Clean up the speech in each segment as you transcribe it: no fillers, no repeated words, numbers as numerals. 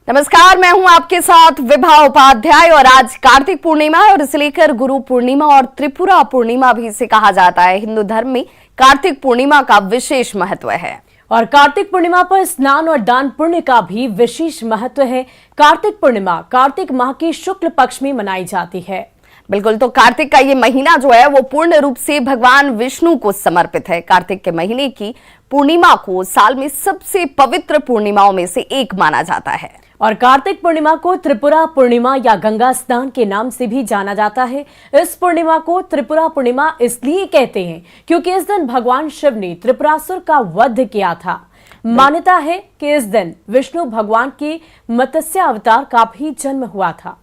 नमस्कार, मैं हूं आपके साथ विभा उपाध्याय और आज कार्तिक पूर्णिमा है और इसे लेकर गुरु पूर्णिमा और त्रिपुरा पूर्णिमा भी इसे कहा जाता है। हिंदू धर्म में कार्तिक पूर्णिमा का विशेष महत्व है और कार्तिक पूर्णिमा पर स्नान और दान पुण्य का भी विशेष महत्व है। कार्तिक पूर्णिमा कार्तिक माह की शुक्ल पक्ष में मनाई जाती है। बिल्कुल, तो कार्तिक का ये महीना जो है वो पूर्ण रूप से भगवान विष्णु को समर्पित है। कार्तिक के महीने की पूर्णिमा को साल में सबसे पवित्र पूर्णिमाओं में से एक माना जाता है और कार्तिक पूर्णिमा को त्रिपुरा पूर्णिमा या गंगा स्नान के नाम से भी जाना जाता है। इस पूर्णिमा को त्रिपुरा पूर्णिमा इसलिए कहते हैं क्योंकि इस दिन भगवान शिव ने त्रिपुरासुर का वध किया था। मान्यता है कि इस दिन विष्णु भगवान के मत्स्य अवतार का भी जन्म हुआ था।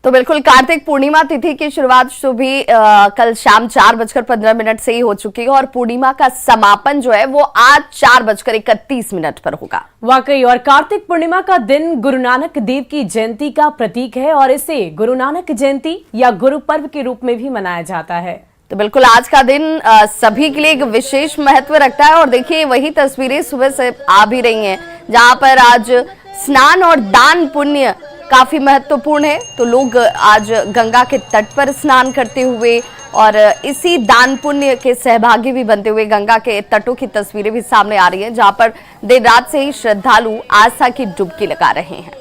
तो बिल्कुल, कार्तिक पूर्णिमा तिथि की शुरुआत सुबह कल शाम 4:15 से ही हो चुकी है और पूर्णिमा का समापन जो है वो आज 4:31 पर होगा। वाकई, और कार्तिक पूर्णिमा का दिन गुरु नानक देव की जयंती का प्रतीक है और इसे गुरु नानक जयंती या गुरु पर्व के रूप में भी मनाया जाता है। तो बिल्कुल, आज का दिन सभी के लिए एक विशेष महत्व रखता है और देखिए वही तस्वीरें सुबह से आ भी रही हैं जहां पर आज स्नान और दान पुण्य काफी महत्वपूर्ण है। तो लोग आज गंगा के तट पर स्नान करते हुए और इसी दान पुण्य के सहभागी भी बनते हुए गंगा के तटों की तस्वीरें भी सामने आ रही हैं जहां पर देर रात से ही श्रद्धालु आस्था की डुबकी लगा रहे हैं।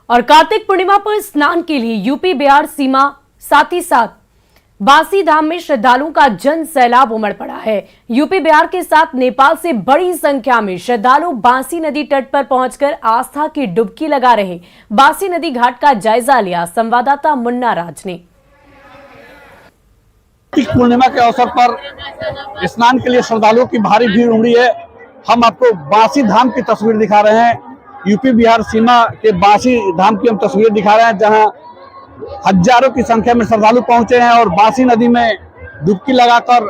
और कार्तिक पूर्णिमा पर स्नान के लिए यूपी बिहार सीमा साथ ही साथ बासी धाम में श्रद्धालुओं का जन सैलाब उमड़ पड़ा है। यूपी बिहार के साथ नेपाल से बड़ी संख्या में श्रद्धालु बासी नदी तट पर पहुंचकर आस्था की डुबकी लगा रहे। बासी नदी घाट का जायजा लिया संवाददाता मुन्ना राज ने। कार्तिक पूर्णिमा के अवसर पर स्नान के लिए श्रद्धालुओं की भारी भीड़ उमड़ी है। हम आपको बासी धाम की तस्वीर दिखा रहे हैं। यूपी बिहार सीमा के बासी धाम की हम तस्वीर दिखा रहे हैं जहां हजारों की संख्या में श्रद्धालु पहुंचे हैं और बासी नदी में डुबकी लगाकर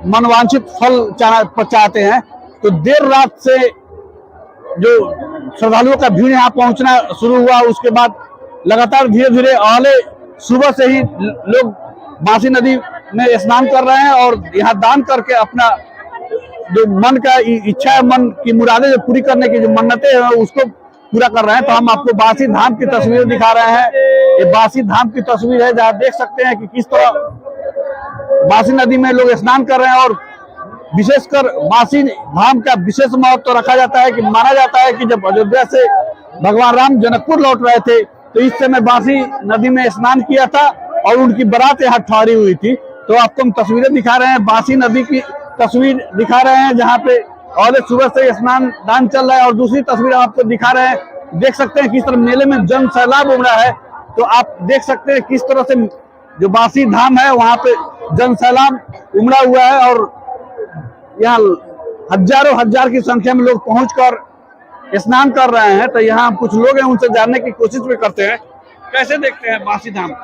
मनवांछित फल चाहते हैं। तो देर रात से जो श्रद्धालुओं का भीड़ यहाँ पहुंचना शुरू हुआ, उसके बाद लगातार धीरे धीरे अगले सुबह से ही लोग बासी नदी में स्नान कर रहे हैं और यहाँ दान करके अपना जो मन का इच्छा है, मन की मुरादें पूरी करने की जो मन्नतें हैं उसको पूरा कर रहे हैं। तो हम आपको बासी धाम की तस्वीर दिखा रहे हैं। ये बासी धाम की तस्वीर है जहां देख सकते हैं कि किस तरह बासी नदी में लोग स्नान कर रहे हैं और विशेषकर बासी धाम का विशेष महत्व तो रखा जाता है कि माना जाता है कि जब अयोध्या से भगवान राम जनकपुर लौट रहे थे तो इस समय बासी नदी में स्नान किया था और उनकी बारात यहाँ ठहरी हुई थी। तो आपको हम तस्वीरें दिखा रहे हैं, बासी नदी की तस्वीर दिखा रहे हैं जहाँ पे और सुबह से स्नान दान चल रहा है। और दूसरी तस्वीर आपको दिखा रहे हैं, देख सकते हैं किस तरह मेले में जन सैलाब उमड़ा है। तो आप देख सकते हैं किस तरह से जो बासी धाम है वहां पे जन सैलाब उमड़ा हुआ है और यहाँ हजारों हजार की संख्या में लोग पहुंचकर स्नान कर रहे हैं। तो यहाँ कुछ लोग हैं, उनसे जानने की कोशिश भी करते हैं। कैसे देखते हैं बासी धाम?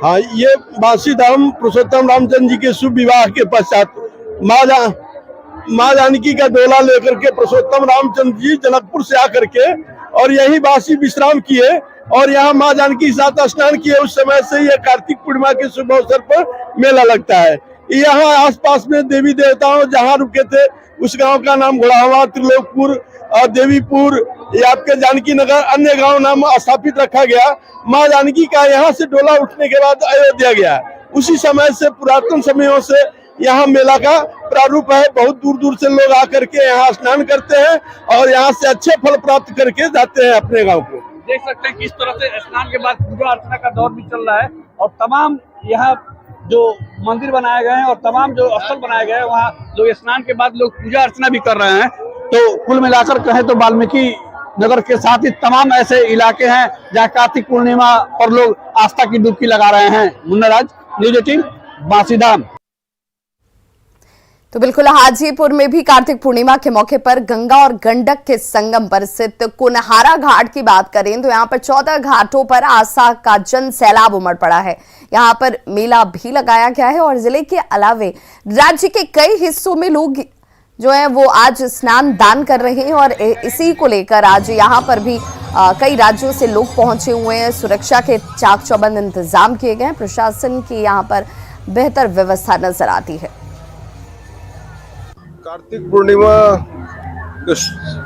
हाँ, ये बासी धाम पुरुषोत्तम रामचंद्र जी के शुभ विवाह के पश्चात माँ जानकी का डोला लेकर के पुरुषोत्तम रामचंद्र जी जनकपुर से आकर के और यही बासी विश्राम किए और यहाँ माँ जानकी के साथ स्नान किए। उस समय से यह कार्तिक पूर्णिमा के शुभ अवसर पर मेला लगता है। यहाँ आसपास में देवी देवताओं जहाँ रुके थे उस गांव का नाम घोड़ावा, त्रिलोकपुर और देवीपुर, ये आपके जानकी नगर, अन्य गांव नाम स्थापित रखा गया। माँ जानकी का यहाँ से डोला उठने के बाद अयोध्या गया। उसी समय से पुरातन समयों से यहाँ मेला का प्रारूप है। बहुत दूर दूर से लोग आकर के यहाँ स्नान करते हैं और यहाँ से अच्छे फल प्राप्त करके जाते हैं अपने गांव को। देख सकते हैं किस तरह से स्नान के बाद पूजा अर्चना का दौर भी चल रहा है और तमाम यहाँ जो मंदिर बनाए गए हैं और तमाम जो स्थल बनाए गए हैं वहाँ लोग स्नान के बाद लोग पूजा अर्चना भी कर रहे हैं। तो कुल मिलाकर कहें तो वाल्मीकि नगर के साथ ही तमाम ऐसे इलाके हैं जहाँ कार्तिक पूर्णिमा पर लोग आस्था की डुबकी लगा रहे हैं। मुन्ना राज, न्यूज 18, बासी धाम। तो बिल्कुल हाजीपुर में भी कार्तिक पूर्णिमा के मौके पर गंगा और गंडक के संगम पर स्थित कुनहारा घाट की बात करें तो यहाँ पर 14 घाटों पर आस्था का जन सैलाब उमड़ पड़ा है। यहाँ पर मेला भी लगाया गया है और जिले के अलावे राज्य के कई हिस्सों में लोग जो है वो आज स्नान दान कर रहे हैं और इसी को लेकर आज यहाँ पर भी कई राज्यों से लोग पहुंचे हुए हैं। सुरक्षा के चाक चौबंद इंतजाम किए गए हैं। प्रशासन की यहाँ पर बेहतर व्यवस्था नजर आती है। कार्तिक पूर्णिमा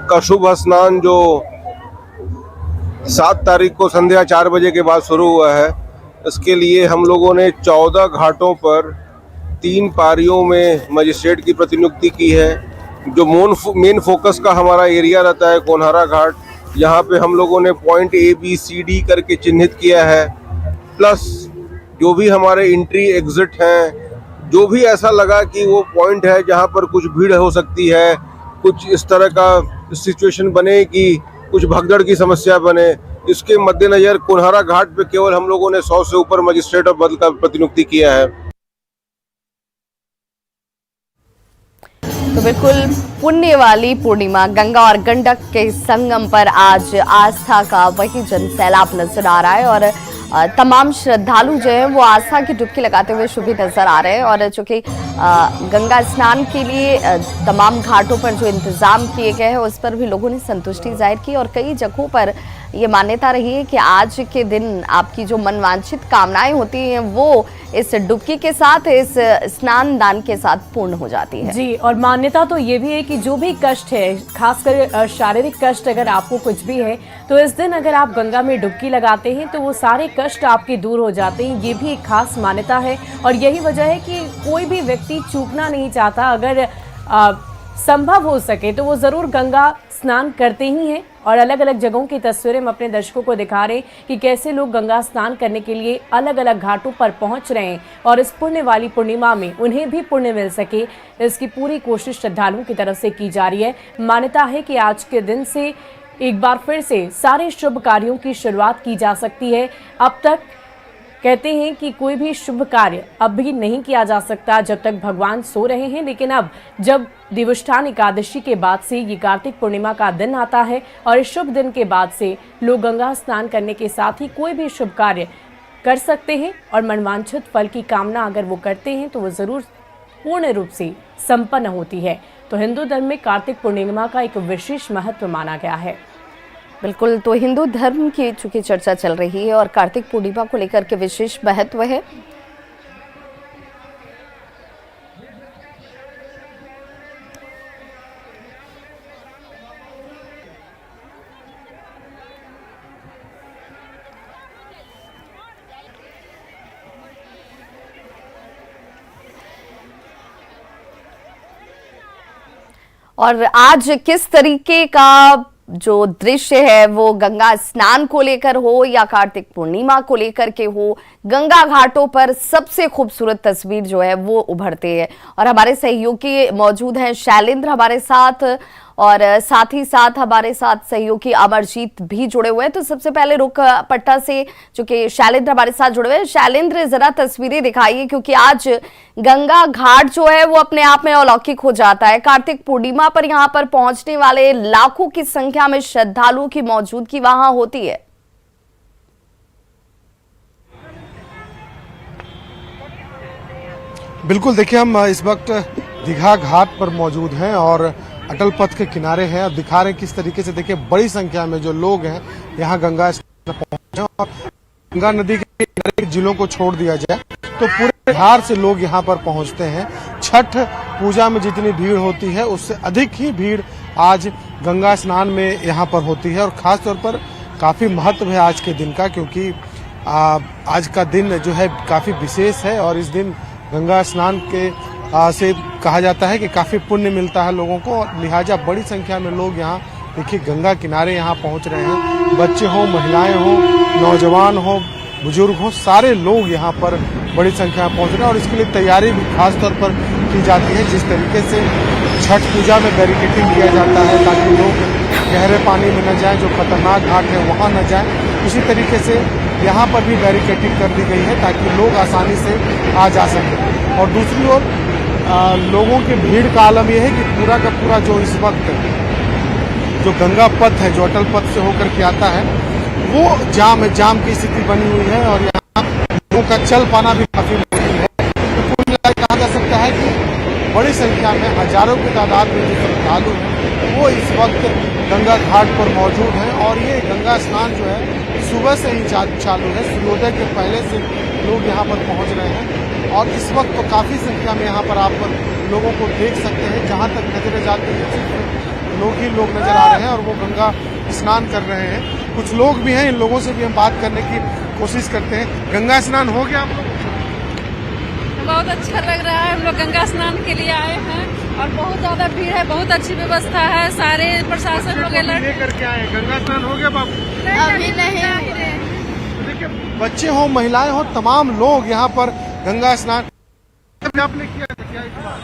का शुभ स्नान जो 7 तारीख को संध्या 4 बजे के बाद शुरू हुआ है, इसके लिए हम लोगों ने 14 घाटों पर 3 पारियों में मजिस्ट्रेट की प्रतिनियुक्ति की है। जो मेन फोकस का हमारा एरिया रहता है कोनहारा घाट, यहाँ पे हम लोगों ने पॉइंट ABCD करके चिन्हित किया है। प्लस जो भी हमारे एंट्री एग्जिट हैं, जो भी ऐसा लगा कि वो पॉइंट है जहाँ पर कुछ भीड़ हो सकती है, कुछ इस तरह का सिचुएशन बने कि कुछ भगदड़ की समस्या बने, इसके मद्देनजर कुनहारा घाट पे केवल हम लोगों ने 100 से ऊपर मजिस्ट्रेट और बल का प्रतिनियुक्ति किया है। तो बिल्कुल पुण्य वाली पूर्णिमा गंगा और गंडक के संगम पर आज आस्था का वही जन सैलाब नजर आ रहा है और तमाम श्रद्धालु जो है वो आस्था की डुबकी लगाते हुए शुभ नजर आ रहे हैं। और चूंकि गंगा स्नान के लिए तमाम घाटों पर जो इंतजाम किए गए हैं उस पर भी लोगों ने संतुष्टि जाहिर की और कई जगहों पर ये मान्यता रही है कि आज के दिन आपकी जो मनवांछित कामनाएं होती हैं वो इस डुबकी के साथ, इस स्नान दान के साथ पूर्ण हो जाती है। जी, और मान्यता तो ये भी है कि जो भी कष्ट है, खासकर शारीरिक कष्ट अगर आपको कुछ भी है तो इस दिन अगर आप गंगा में डुबकी लगाते हैं तो वो सारे कष्ट आपके दूर हो जाते हैं। ये भी एक खास मान्यता है और यही वजह है कि कोई भी व्यक्ति चूकना नहीं चाहता। अगर संभव हो सके तो वो जरूर गंगा स्नान करते ही हैं। और अलग अलग जगहों की तस्वीरें हम अपने दर्शकों को दिखा रहे हैं कि कैसे लोग गंगा स्नान करने के लिए अलग अलग घाटों पर पहुंच रहे हैं और इस पुण्य वाली पूर्णिमा में उन्हें भी पुण्य मिल सके, इसकी पूरी कोशिश श्रद्धालुओं की तरफ से की जा रही है। मान्यता है कि आज के दिन से एक बार फिर से सारे शुभ कार्यों की शुरुआत की जा सकती है। अब तक कहते हैं कि कोई भी शुभ कार्य अब भी नहीं किया जा सकता जब तक भगवान सो रहे हैं, लेकिन अब जब देवस्थान एकादशी के बाद से ये कार्तिक पूर्णिमा का दिन आता है और इस शुभ दिन के बाद से लोग गंगा स्नान करने के साथ ही कोई भी शुभ कार्य कर सकते हैं और मनवांछित फल की कामना अगर वो करते हैं तो वो ज़रूर पूर्ण रूप से संपन्न होती है। तो हिंदू धर्म में कार्तिक पूर्णिमा का एक विशेष महत्व माना गया है। बिल्कुल, तो हिंदू धर्म की चूंकि चर्चा चल रही है और कार्तिक पूर्णिमा को लेकर के विशेष महत्व है। और आज किस तरीके का जो दृश्य है वो गंगा स्नान को लेकर हो या कार्तिक पूर्णिमा को लेकर के हो, गंगा घाटों पर सबसे खूबसूरत तस्वीर जो है वो उभरते हैं। और हमारे सहयोगी मौजूद हैं शैलेंद्र हमारे साथ और साथ ही साथ हमारे साथ सहयोगी अमरजीत भी जुड़े हुए हैं। तो सबसे पहले रुक पट्टा से चूंकि शैलेंद्र हमारे साथ जुड़े हुए हैं, शैलेंद्र जरा तस्वीरें दिखाइए क्योंकि आज गंगा घाट जो है वो अपने आप में अलौकिक हो जाता है। कार्तिक पूर्णिमा पर यहाँ पर पहुंचने वाले लाखों की संख्या में श्रद्धालुओं की मौजूदगी वहां होती है। बिल्कुल, देखिए हम इस वक्त दीघा घाट पर मौजूद हैं और अटल पथ के किनारे हैं और दिखा रहे हैं किस तरीके से देखिए बड़ी संख्या में जो लोग हैं यहाँ गंगा स्नान पहुंचे और गंगा नदी के किनारे जिलों को छोड़ दिया जाए तो पूरे बिहार से लोग यहाँ पर पहुंचते हैं। छठ पूजा में जितनी भीड़ होती है उससे अधिक ही भीड़ आज गंगा स्नान में यहाँ पर होती है और खास तौर पर काफी महत्व है आज के दिन का, क्योंकि आज का दिन जो है काफी विशेष है और इस दिन गंगा स्नान के से कहा जाता है कि काफी पुण्य मिलता है लोगों को। लिहाजा बड़ी संख्या में लोग यहाँ देखिए गंगा किनारे यहाँ पहुँच रहे हैं। बच्चे हों, महिलाएं हों, नौजवान हों, बुजुर्ग हों, सारे लोग यहाँ पर बड़ी संख्या में पहुँच रहे हैं और इसके लिए तैयारी भी खास तौर पर की जाती है। जिस तरीके से छठ पूजा में बैरिकेडिंग किया जाता है ताकि लोग गहरे पानी में न जाएं, जो खतरनाक घाट है वहाँ न जाएं, उसी तरीके से यहाँ पर भी बैरिकेडिंग कर दी गई है ताकि लोग आसानी से आ जा सकें। और दूसरी ओर लोगों की भीड़ का आलम यह है कि पूरा का पूरा जो इस वक्त जो गंगा पथ है, जो अटल पथ से होकर के आता है, वो जाम की स्थिति बनी हुई है और यहाँ लोगों का चल पाना भी काफी मुश्किल है। तो कुल मिलाकर कहा जा सकता है कि बड़ी संख्या में, हजारों की तादाद में जो श्रद्धालु हैं वो इस वक्त गंगा घाट पर मौजूद हैं और ये गंगा स्नान जो है सुबह से ही चालू है। सूर्योदय के पहले से लोग यहाँ पर पहुँच रहे हैं और इस वक्त तो काफी संख्या में यहाँ पर आप लोगों को देख सकते हैं। जहाँ तक नजरें जाती हैं सिर्फ लोग ही लोग नजर आ रहे हैं और वो गंगा स्नान कर रहे हैं। कुछ लोग भी हैं, इन लोगों से भी हम बात करने की कोशिश करते हैं। गंगा स्नान हो गया आप लोग? बहुत अच्छा लग रहा है। हम लोग गंगा स्नान के लिए आए हैं और बहुत ज्यादा भीड़ है, बहुत अच्छी व्यवस्था है। सारे प्रशासन लोग लेकर के आए। गंगा स्नान हो गया बाबू? अभी नहीं। देखिए, बच्चे हो, महिलाएं हो, तमाम लोग यहाँ पर गंगा स्नान आपने किया था क्या इस बार?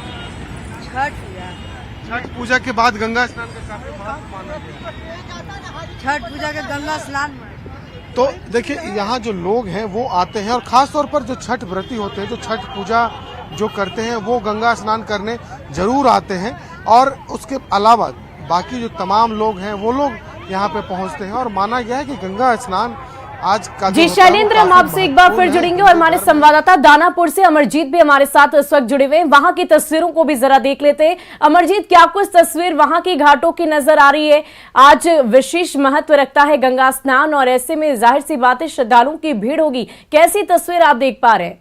छठ पूजा के बाद गंगा स्नान का काफी महत्व माना गया। छठ पूजा के गंगा स्नान में तो देखिए, यहाँ जो लोग हैं वो आते हैं और खास तौर पर जो छठ व्रती होते हैं, जो छठ पूजा जो करते हैं, वो गंगा स्नान करने जरूर आते हैं और उसके अलावा बाकी जो तमाम लोग हैं वो लोग यहाँ पे पहुँचते हैं और माना गया है कि गंगा स्नान आज का जी शैलेंद्र, हम आपसे एक बार फिर जुड़ेंगे और हमारे संवाददाता दानापुर से अमरजीत भी हमारे साथ इस वक्त जुड़े हुए हैं। वहां की तस्वीरों को भी जरा देख लेते हैं। अमरजीत, क्या कुछ तस्वीर वहां की घाटों की नजर आ रही है? आज विशेष महत्व रखता है गंगा स्नान और ऐसे में जाहिर सी बात है श्रद्धालुओं की भीड़ होगी। कैसी तस्वीर आप देख पा रहे हैं?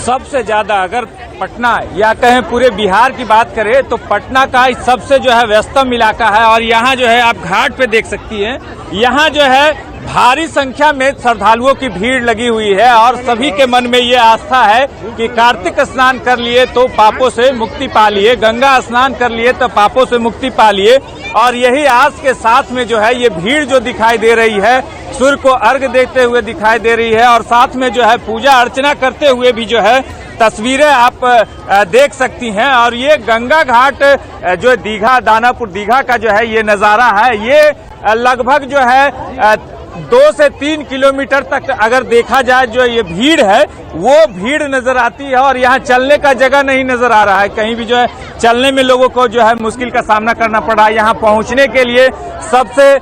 सबसे ज्यादा अगर पटना या कहें पूरे बिहार की बात करें तो पटना का सबसे जो है व्यस्तम इलाका है और यहाँ जो है आप घाट पे देख सकती हैं, यहाँ जो है भारी संख्या में श्रद्धालुओं की भीड़ लगी हुई है और सभी के मन में ये आस्था है कि कार्तिक स्नान कर लिए तो पापों से मुक्ति पा लिए, गंगा स्नान कर लिए तो पापों से मुक्ति पा लिए। और यही आस के साथ में जो है ये भीड़ जो दिखाई दे रही है, सूर्य को अर्घ देते हुए दिखाई दे रही है और साथ में जो है पूजा अर्चना करते हुए भी जो है तस्वीरें आप देख सकती हैं। और ये गंगा घाट जो दीघा, दानापुर दीघा का जो है ये नज़ारा है, ये लगभग जो है 2 से 3 किलोमीटर तक अगर देखा जाए जो ये भीड़ है वो भीड़ नजर आती है और यहाँ चलने का जगह नहीं नजर आ रहा है। कहीं भी जो है चलने में लोगों को जो है मुश्किल का सामना करना पड़ रहा है। यहाँ पहुँचने के लिए सबसे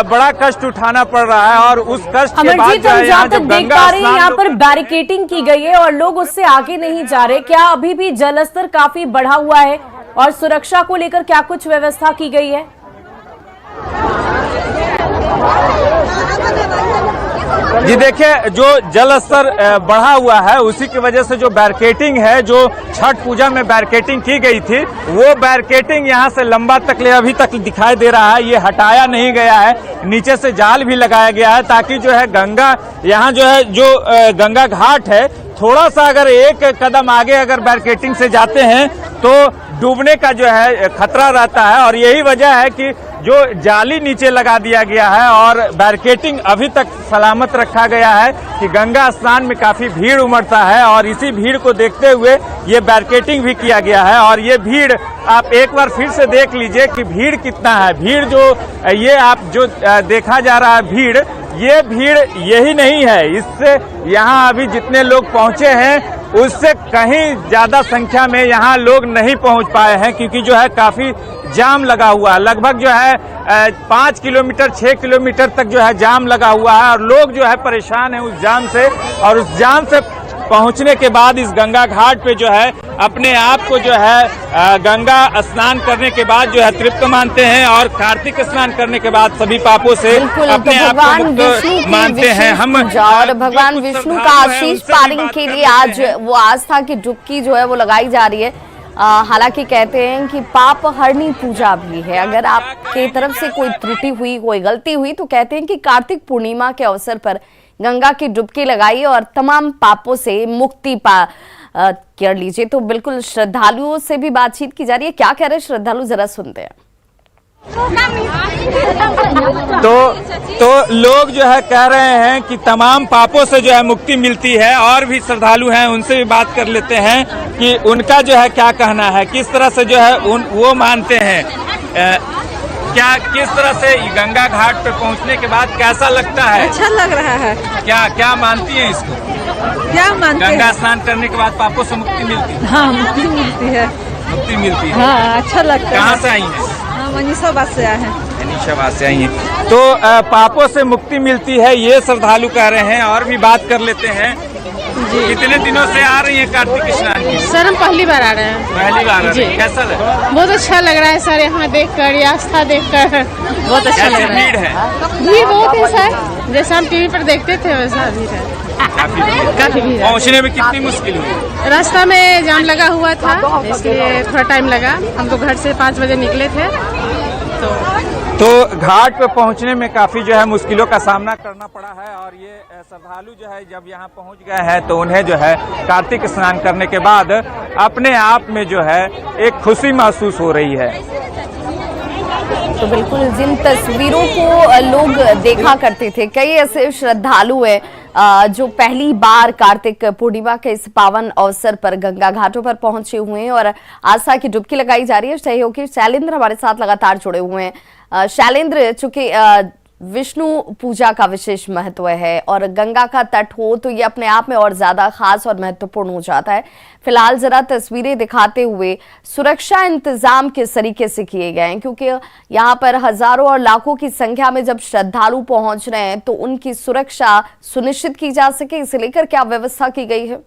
बड़ा कष्ट उठाना पड़ रहा है और उस कष्ट के बाद जो है यहाँ जो देख पा रहे हैं यहाँ पर बैरिकेडिंग की गई है और लोग उससे आगे नहीं जा रहे। क्या अभी भी जलस्तर काफी बढ़ा हुआ है और सुरक्षा को लेकर क्या कुछ व्यवस्था की गई है? जी देखिए, जो जल स्तर बढ़ा हुआ है उसी की वजह से जो बैरिकेडिंग है, जो छठ पूजा में बैरिकेडिंग की गई थी, वो बैरिकेडिंग यहाँ से लंबा तक ले अभी तक दिखाई दे रहा है। ये हटाया नहीं गया है, नीचे से जाल भी लगाया गया है ताकि जो है गंगा, यहाँ जो है जो गंगा घाट है, थोड़ा सा अगर एक कदम आगे अगर बैरिकेडिंग से जाते हैं तो डूबने का जो है खतरा रहता है। और यही वजह है कि जो जाली नीचे लगा दिया गया है और बैरिकेडिंग अभी तक सलामत रखा गया है कि गंगा स्नान में काफी भीड़ उमड़ता है और इसी भीड़ को देखते हुए ये बैरिकेडिंग भी किया गया है। और ये भीड़ आप एक बार फिर से देख लीजिए कि भीड़ कितना है। भीड़ जो ये आप जो देखा जा रहा है भीड़, ये भीड़ यही नहीं है, इससे यहाँ अभी जितने लोग पहुंचे हैं उससे कहीं ज्यादा संख्या में यहाँ लोग नहीं पहुंच पाए हैं क्योंकि जो है काफी जाम लगा हुआ है। लगभग जो है 5 किलोमीटर 6 किलोमीटर तक जो है जाम लगा हुआ है और लोग जो है परेशान हैं उस जाम से। और उस जाम से पहुंचने के बाद इस गंगा घाट पे जो है अपने आप को जो है गंगा स्नान करने के बाद जो है तृप्त मानते हैं और कार्तिक स्नान करने के बाद सभी पापों से अपने आप को मुक्त मानते हैं हम। और भगवान विष्णु का आशीष पाने के लिए आज वो आस्था की डुबकी जो है वो लगाई जा रही है। हालांकि कहते हैं कि पाप हरनी पूजा भी है। अगर आपके तरफ से कोई त्रुटि हुई, कोई गलती हुई तो कहते हैं कि कार्तिक पूर्णिमा के अवसर पर गंगा की डुबकी लगाइए और तमाम पापों से मुक्ति कर लीजिए। तो बिल्कुल श्रद्धालुओं से भी बातचीत की जा रही है। क्या कह रहे हैं श्रद्धालु, जरा सुनते हैं। तो लोग जो है कह रहे हैं कि तमाम पापों से जो है मुक्ति मिलती है। और भी श्रद्धालु हैं, उनसे भी बात कर लेते हैं कि उनका जो है क्या कहना है, किस तरह से जो है वो मानते हैं। क्या किस तरह से गंगा घाट पे पहुंचने के बाद कैसा लगता है? अच्छा लग रहा है। क्या क्या मानती हैं इसको? क्या मानते गंगा हैं? स्नान करने के बाद पापों से मुक्ति मिलती है? हाँ, मुक्ति मिलती है। मुक्ति मिलती है। हाँ, अच्छा लगता है। कहाँ से आई हैं? हाँ, मनीषाबाद से आए हैं। मनीषाबाद से आई हैं। तो पापों से मुक्ति मिलती है ये श्रद्धालु कह रहे हैं। और भी बात कर लेते हैं। कितने दिनों से आ रही हैं कार्तिक स्नान की? सर हम पहली बार आ रहे हैं। पहली बार आ रही हैं। कैसा लगा? बहुत अच्छा लग रहा है सर, यहाँ देखकर, ये आस्था देखकर बहुत अच्छा लग कैसी रहा है। भीड़ है? भीड़ बहुत है सर, जैसा हम टीवी पर देखते थे वैसा भीड़ है। काफी भीड़ है। काफी भीड़ है। पहुँचने में कितनी मुश्किल हुई? रास्ता में जाम लगा हुआ था, इसलिए थोड़ा टाइम लगा। हम तो घर से 5 बजे निकले थे। तो घाट पे पहुंचने में काफी जो है मुश्किलों का सामना करना पड़ा है। और ये श्रद्धालु जो है जब यहाँ पहुंच गए हैं तो उन्हें जो है कार्तिक स्नान करने के बाद अपने आप में जो है एक खुशी महसूस हो रही है। तो बिल्कुल जिन तस्वीरों को लोग देखा करते थे, कई ऐसे श्रद्धालु हैं जो पहली बार कार्तिक पूर्णिमा के इस पावन अवसर पर गंगा घाटों पर पहुंचे हुए हैं और आस्था की डुबकी लगाई जा रही है। सहयोगी शैलेंद्र हमारे साथ लगातार जुड़े हुए हैं। शैलेंद्र, चूंकि विष्णु पूजा का विशेष महत्व है और गंगा का तट हो तो ये अपने आप में और ज्यादा खास और महत्वपूर्ण हो जाता है। फिलहाल जरा तस्वीरें दिखाते हुए सुरक्षा इंतजाम किस तरीके से किए गए हैं, क्योंकि यहाँ पर हजारों और लाखों की संख्या में जब श्रद्धालु पहुंच रहे हैं तो उनकी सुरक्षा सुनिश्चित की जा सके, इसे लेकर क्या व्यवस्था की गई है?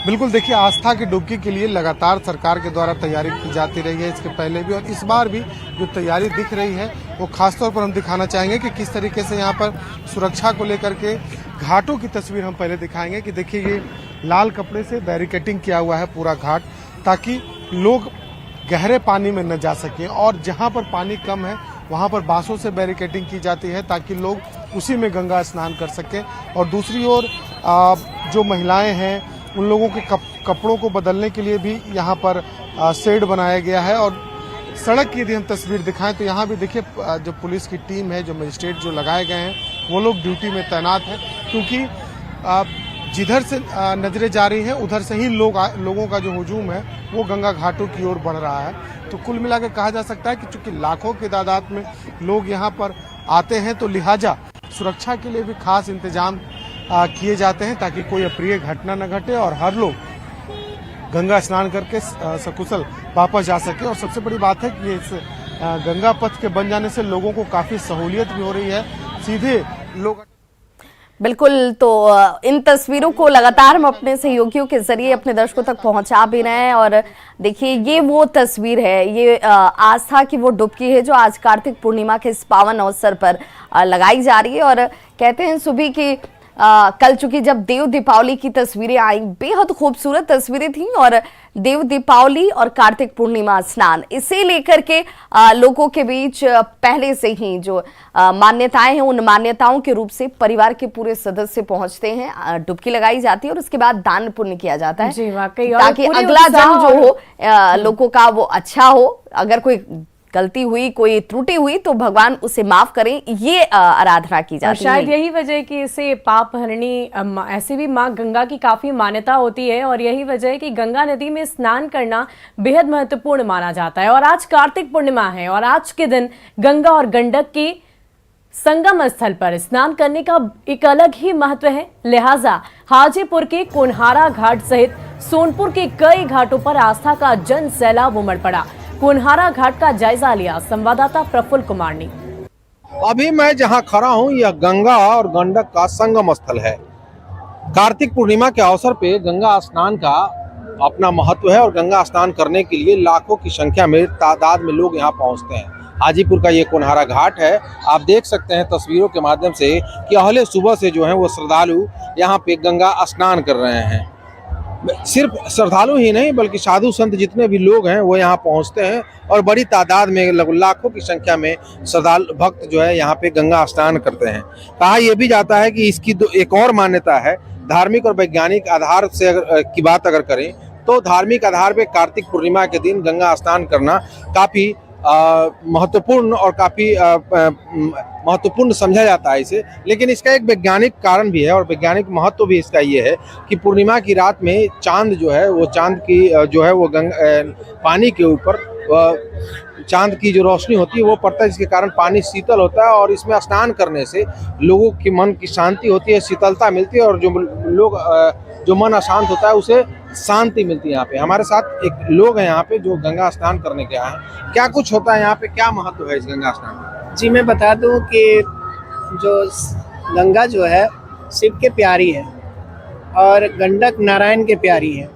बिल्कुल, देखिए आस्था की डुबकी के लिए लगातार सरकार के द्वारा तैयारी की जाती रही है, इसके पहले भी और इस बार भी जो तैयारी दिख रही है वो खासतौर पर हम दिखाना चाहेंगे कि किस तरीके से यहाँ पर सुरक्षा को लेकर के घाटों की तस्वीर हम पहले दिखाएंगे कि देखिए ये लाल कपड़े से बैरिकेटिंग किया हुआ है पूरा घाट, ताकि लोग गहरे पानी में न जा सकें और जहाँ पर पानी कम है वहाँ पर बांसों से बैरिकेटिंग की जाती है ताकि लोग उसी में गंगा स्नान कर सकें। और दूसरी ओर जो महिलाएं हैं उन लोगों के कपड़ों को बदलने के लिए भी यहाँ पर शेड बनाया गया है। और सड़क की यदि हम तस्वीर दिखाएं तो यहाँ भी देखिए जो पुलिस की टीम है, जो मजिस्ट्रेट जो लगाए गए हैं वो लोग ड्यूटी में तैनात हैं, क्योंकि जिधर से नजरें जा रही हैं उधर से ही लोगों का जो हुजूम है वो गंगा घाटों की ओर बढ़ रहा है। तो कुल मिलाकर कहा जा सकता है कि चूंकि लाखों की तादाद में लोग यहाँ पर आते हैं तो लिहाजा सुरक्षा के लिए भी खास इंतजाम किए जाते हैं ताकि कोई अप्रिय घटना न घटे और हर लोग गंगा स्नान करके सकुशल वापस जा सके। और सबसे बड़ी बात है कि इस गंगा पथ के बन जाने से लोगों को काफी सहूलियत भी हो रही है, सीधे लोग। बिल्कुल, तो इन तस्वीरों को लगातार हम अपने सहयोगियों के जरिए अपने दर्शकों तक पहुंचा भी रहे हैं। और देखिए ये वो तस्वीर है, ये आस्था की वो डुबकी है जो आज कार्तिक पूर्णिमा के इस पावन अवसर पर लगाई जा रही है। और कहते हैं सुबह की कल चूंकि जब देव दीपावली की तस्वीरें आई, बेहद खूबसूरत तस्वीरें थी और देव दीपावली और कार्तिक पूर्णिमा स्नान इसे लेकर के लोगों के बीच पहले से ही जो मान्यताएं हैं उन मान्यताओं के रूप से परिवार के पूरे सदस्य पहुंचते हैं, डुबकी लगाई जाती है और उसके बाद दान पुण्य किया जाता है जी वाकई, ताकि अगला जन्म जो हो लोगों का वो अच्छा हो। अगर कोई गलती हुई, कोई त्रुटि हुई तो भगवान उसे माफ करें, ये आराधना की जाती है। शायद यही वजह है कि इसे पाप हरणी ऐसे भी माँ गंगा की काफी मान्यता होती है और यही वजह है कि गंगा नदी में स्नान करना बेहद महत्वपूर्ण माना जाता है। और आज कार्तिक पूर्णिमा है और आज के दिन गंगा और गंडक की संगम स्थल पर स्नान करने का एक अलग ही महत्व है। लिहाजा हाजीपुर के कुन्हारा घाट सहित सोनपुर के कई घाटों पर आस्था का जन सैलाब उमड़ पड़ा। कुन्हारा घाट का जायजा लिया संवाददाता प्रफुल्ल कुमार ने। अभी मैं जहां खड़ा हूं यह गंगा और गंडक का संगम स्थल है। कार्तिक पूर्णिमा के अवसर पे गंगा स्नान का अपना महत्व है और गंगा स्नान करने के लिए लाखों की संख्या में तादाद में लोग यहां पहुंचते हैं। हाजीपुर का ये कुन्हारा घाट है। आप देख सकते हैं तस्वीरों के माध्यम से कि अहले सुबह से जो है वो श्रद्धालु यहाँ पे गंगा स्नान कर रहे हैं। सिर्फ श्रद्धालु ही नहीं बल्कि साधु संत जितने भी लोग हैं वो यहाँ पहुँचते हैं और बड़ी तादाद में लाखों की संख्या में श्रद्धालु भक्त जो है यहाँ पे गंगा स्नान करते हैं। कहा यह भी जाता है कि इसकी एक और मान्यता है। धार्मिक और वैज्ञानिक आधार से की बात अगर करें तो धार्मिक आधार पे कार्तिक पूर्णिमा के दिन गंगा स्नान करना काफी महत्वपूर्ण और काफ़ी महत्वपूर्ण समझा जाता है इसे। लेकिन इसका एक वैज्ञानिक कारण भी है और वैज्ञानिक महत्व भी इसका ये है कि पूर्णिमा की रात में चांद जो है वो चांद की जो है वो पानी के ऊपर चांद की जो रोशनी होती है वो पड़ता है, जिसके कारण पानी शीतल होता है और इसमें स्नान करने से लोगों की मन की शांति होती है, शीतलता मिलती है और जो मन अशांत होता है उसे शांति मिलती है। यहाँ पे हमारे साथ एक लोग हैं यहाँ पे जो गंगा स्नान करने के आए हैं। क्या कुछ होता है यहाँ पे, क्या महत्व है इस गंगा स्नान में? जी मैं बता दूं कि जो गंगा जो है शिव के प्यारी है और गंडक नारायण के प्यारी है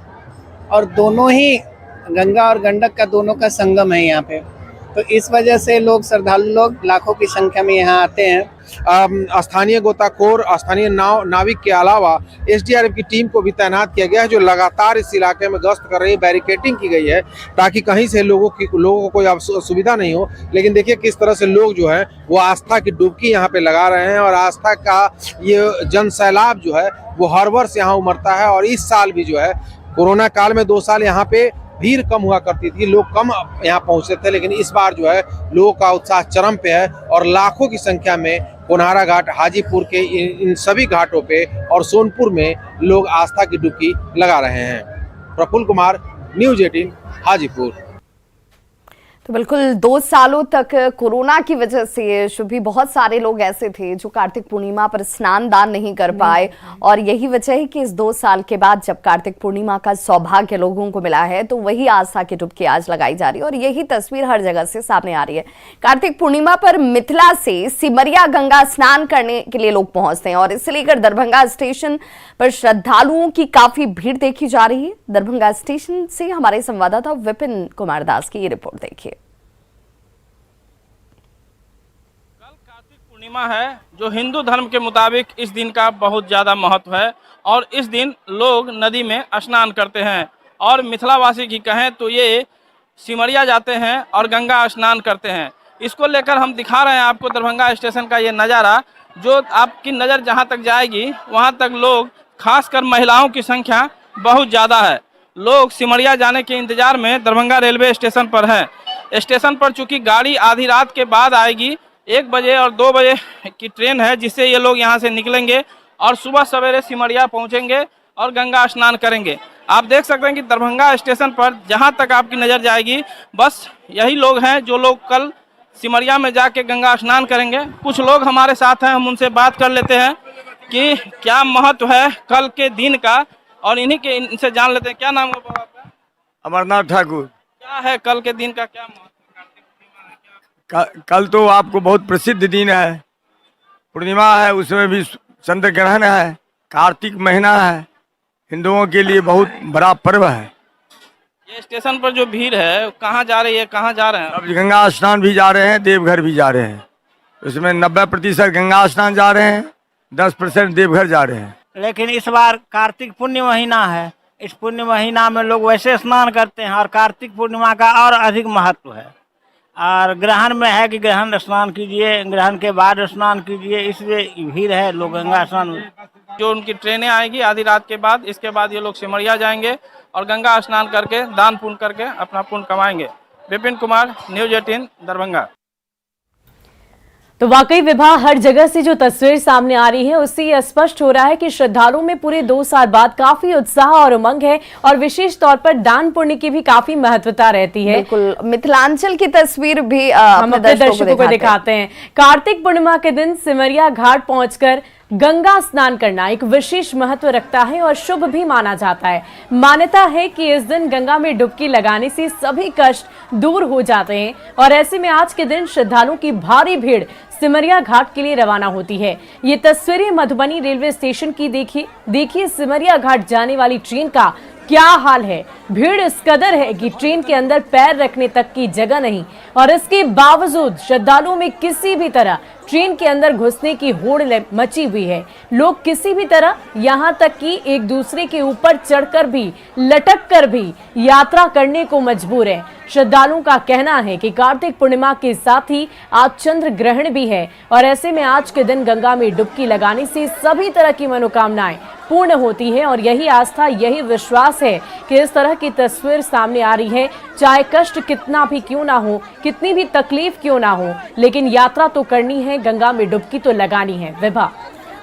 और दोनों ही गंगा और गंडक का दोनों का संगम है यहाँ पे। तो इस वजह से लोग श्रद्धालु लोग लाखों की संख्या में यहाँ आते हैं। स्थानीय गोताखोर, स्थानीय नाविक के अलावा एसडीआरएफ की टीम को भी तैनात किया गया है, जो लगातार इस इलाके में गश्त कर रही है। बैरिकेडिंग की गई है ताकि कहीं से लोगों को कोई असुविधा नहीं हो। लेकिन देखिए किस तरह से लोग जो है वो आस्था की डुबकी यहाँ पे लगा रहे हैं और आस्था का ये जन सैलाब जो है वो हर वर्ष यहाँ उमड़ता है। और इस साल भी जो है कोरोना काल में 2 साल यहाँ पे भीड़ कम हुआ करती थी, लोग कम यहाँ पहुंचते थे, लेकिन इस बार जो है लोगों का उत्साह चरम पे है और लाखों की संख्या में कोनहारा घाट, हाजीपुर के इन सभी घाटों पे और सोनपुर में लोग आस्था की डुबकी लगा रहे हैं। प्रफुल्ल कुमार, न्यूज़ 18 हाजीपुर। तो बिल्कुल 2 सालों तक कोरोना की वजह से शुभी बहुत सारे लोग ऐसे थे जो कार्तिक पूर्णिमा पर स्नान दान नहीं कर पाए और यही वजह है कि इस 2 साल के बाद जब कार्तिक पूर्णिमा का सौभाग्य लोगों को मिला है तो वही आस्था की डुबकी आज लगाई जा रही है और यही तस्वीर हर जगह से सामने आ रही है। कार्तिक पूर्णिमा पर मिथिला से सिमरिया गंगा स्नान करने के लिए लोग पहुंचते हैं और इसे लेकर दरभंगा स्टेशन पर श्रद्धालुओं की काफी भीड़ देखी जा रही है। दरभंगा स्टेशन से हमारे संवाददाता विपिन कुमार दास की ये रिपोर्ट देखिए। पूर्णिमा है जो हिंदू धर्म के मुताबिक इस दिन का बहुत ज़्यादा महत्व है और इस दिन लोग नदी में स्नान करते हैं और मिथिलावासी की कहें तो ये सिमरिया जाते हैं और गंगा स्नान करते हैं। इसको लेकर हम दिखा रहे हैं आपको दरभंगा स्टेशन का ये नज़ारा, जो आपकी नज़र जहां तक जाएगी वहां तक लोग, खासकर महिलाओं की संख्या बहुत ज़्यादा है। लोग सिमरिया जाने के इंतज़ार में दरभंगा रेलवे स्टेशन पर हैं। स्टेशन पर चूँकि गाड़ी आधी रात के बाद आएगी, 1 बजे और 2 बजे की ट्रेन है, जिससे ये लोग यहाँ से निकलेंगे और सुबह सवेरे सिमरिया पहुँचेंगे और गंगा स्नान करेंगे। आप देख सकते हैं कि दरभंगा स्टेशन पर जहाँ तक आपकी नज़र जाएगी बस यही लोग हैं जो लोग कल सिमरिया में जाके गंगा स्नान करेंगे। कुछ लोग हमारे साथ हैं, हम उनसे बात कर लेते हैं कि क्या महत्व है कल के दिन का और इनसे जान लेते हैं। क्या नाम है आपका? अमरनाथ ठाकुर। क्या है कल के दिन का, क्या महत्व? कल तो आपको बहुत प्रसिद्ध दिन है, पूर्णिमा है, उसमें भी चंद्र ग्रहण है, कार्तिक महीना है, हिंदुओं के लिए बहुत बड़ा पर्व है। ये स्टेशन पर जो भीड़ है कहाँ जा रही है, कहाँ जा रहे हैं? अब गंगा स्नान भी जा रहे हैं, देवघर भी जा रहे हैं। उसमें 90% गंगा स्नान जा रहे हैं, 10% देवघर जा रहे हैं। लेकिन इस बार कार्तिक पुण्य महीना है, इस पुण्य महीना में लोग वैसे स्नान करते हैं और कार्तिक पूर्णिमा का और अधिक महत्व है। और ग्रहण में है कि ग्रहण स्नान कीजिए, ग्रहण के बाद स्नान कीजिए, इसलिए भीड़ है, लोग गंगा स्नान। जो उनकी ट्रेनें आएगी आधी रात के बाद, इसके बाद ये लोग सिमरिया जाएंगे और गंगा स्नान करके दान पुण्य करके अपना पुण्य कमाएंगे। विपिन कुमार, न्यूज़ 18 दरभंगा। तो वाकई विभा, हर जगह से जो तस्वीर सामने आ रही है उससे ये स्पष्ट हो रहा है कि श्रद्धालुओं में पूरे 2 साल बाद काफी उत्साह और उमंग है और विशेष तौर पर दान पुण्य की भी काफी महत्वता रहती है। बिल्कुल, मिथिलांचल की तस्वीर भी हम अपने दर्शकों को दिखाते हैं। कार्तिक पूर्णिमा के दिन सिमरिया घाट पहुंचकर गंगा स्नान करना एक विशेष महत्व रखता है और शुभ भी माना जाता है। मान्यता है कि इस दिन गंगा में डुबकी लगाने से सभी कष्ट दूर हो जाते हैं और ऐसे में आज के दिन श्रद्धालुओं की भारी भीड़ सिमरिया घाट के लिए रवाना होती है। ये तस्वीरें मधुबनी रेलवे स्टेशन की देखिए सिमरिया घाट जाने वाली ट्रेन का क्या हाल है। भीड़ इस कदर है कि ट्रेन के अंदर पैर रखने तक की जगह नहीं और इसके बावजूद श्रद्धालुओं में किसी भी तरह ट्रेन के अंदर घुसने की होड़ मची हुई है। लोग किसी भी तरह यहाँ तक कि एक दूसरे के ऊपर चढ़कर भी, लटक कर भी यात्रा करने को मजबूर है। श्रद्धालुओं का कहना है कि कार्तिक पूर्णिमा के साथ ही आज चंद्र ग्रहण भी है और ऐसे में आज के दिन गंगा में डुबकी लगाने से सभी तरह की मनोकामनाएं पूर्ण होती है। और यही आस्था, यही विश्वास है कि इस तरह की तस्वीर सामने आ रही है। चाहे कष्ट कितना भी क्यों ना हो, कितनी भी तकलीफ क्यों ना हो, लेकिन यात्रा तो करनी है, गंगा में डुबकी तो लगानी है। विभा,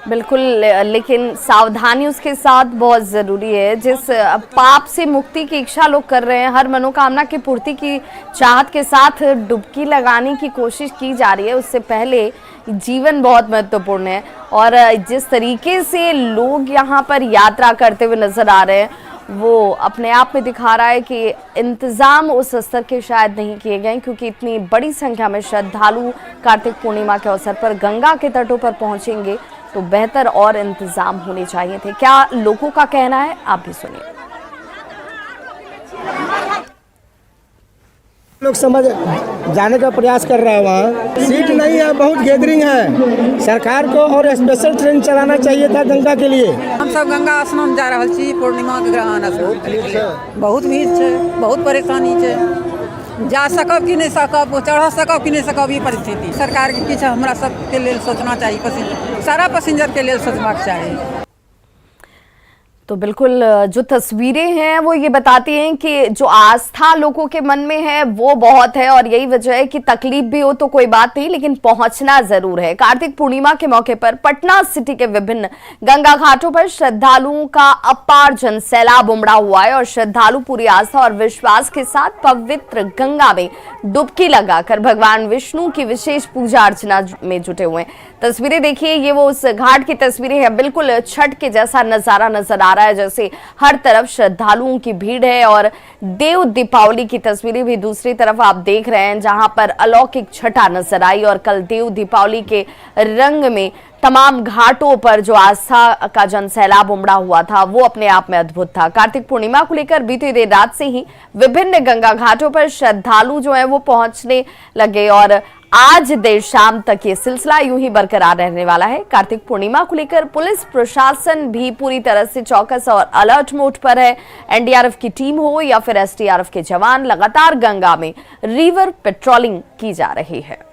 बिल्कुल, लेकिन सावधानी उसके साथ बहुत ज़रूरी है। जिस पाप से मुक्ति की इच्छा लोग कर रहे हैं, हर मनोकामना की पूर्ति की चाहत के साथ डुबकी लगाने की कोशिश की जा रही है, उससे पहले जीवन बहुत महत्वपूर्ण है। और जिस तरीके से लोग यहाँ पर यात्रा करते हुए नजर आ रहे हैं, वो अपने आप में दिखा रहा है कि इंतज़ाम उस स्तर के शायद नहीं किए गए, क्योंकि इतनी बड़ी संख्या में श्रद्धालु कार्तिक पूर्णिमा के अवसर पर गंगा के तटों पर पहुंचेंगे तो बेहतर और इंतजाम होने चाहिए थे। क्या लोगों का कहना है, आप भी सुनिए। लोग समझ जाने का प्रयास कर रहा है, वहाँ सीट नहीं है, बहुत गैदरिंग है। सरकार को और स्पेशल ट्रेन चलाना चाहिए था गंगा के लिए। हम सब गंगा स्नान जा रहा छी पूर्णिमा के ग्रहण से। बहुत भीड़ है, बहुत परेशानी है। जा सकब कि नहीं सकब, चढ़ सकब कि नहीं सकब, ये परिस्थिति सरकार के किछु हमरा सबके लेल सोचना चाहिए, सारा पैसेंजर के लेल सोचबाक चाहिए। तो बिल्कुल जो तस्वीरें हैं वो ये बताती हैं कि जो आस्था लोगों के मन में है वो बहुत है, और यही वजह है कि तकलीफ भी हो तो कोई बात नहीं, लेकिन पहुंचना जरूर है। कार्तिक पूर्णिमा के मौके पर पटना सिटी के विभिन्न गंगा घाटों पर श्रद्धालुओं का अपार जन सैलाब उमड़ा हुआ है और श्रद्धालु पूरी आस्था और विश्वास के साथ पवित्र गंगा में डुबकी लगाकर भगवान विष्णु की विशेष पूजा अर्चना में जुटे हुए हैं। तस्वीरें देखिए, ये वो उस घाट की तस्वीरें हैं। बिल्कुल छठ के जैसा नजारा नजर आ रहा है, जैसे हर तरफ श्रद्धालुओं की भीड़ है। और देव दीपावली की तस्वीरें भी दूसरी तरफ आप देख रहे हैं, जहां पर अलौकिक छठा नजर आई। और कल देव दीपावली के रंग में तमाम घाटों पर जो आस्था का जन सैलाब उमड़ा हुआ था वो अपने आप में अद्भुत था। कार्तिक पूर्णिमा को लेकर बीती देर रात से ही विभिन्न गंगा घाटों पर श्रद्धालु जो है वो पहुंचने लगे और आज देर शाम तक ये सिलसिला यूं ही बरकरार रहने वाला है। कार्तिक पूर्णिमा को लेकर पुलिस प्रशासन भी पूरी तरह से चौकस और अलर्ट मोड पर है। एनडीआरएफ की टीम हो या फिर एसडीआरएफ के जवान लगातार गंगा में रिवर पेट्रोलिंग की जा रही है।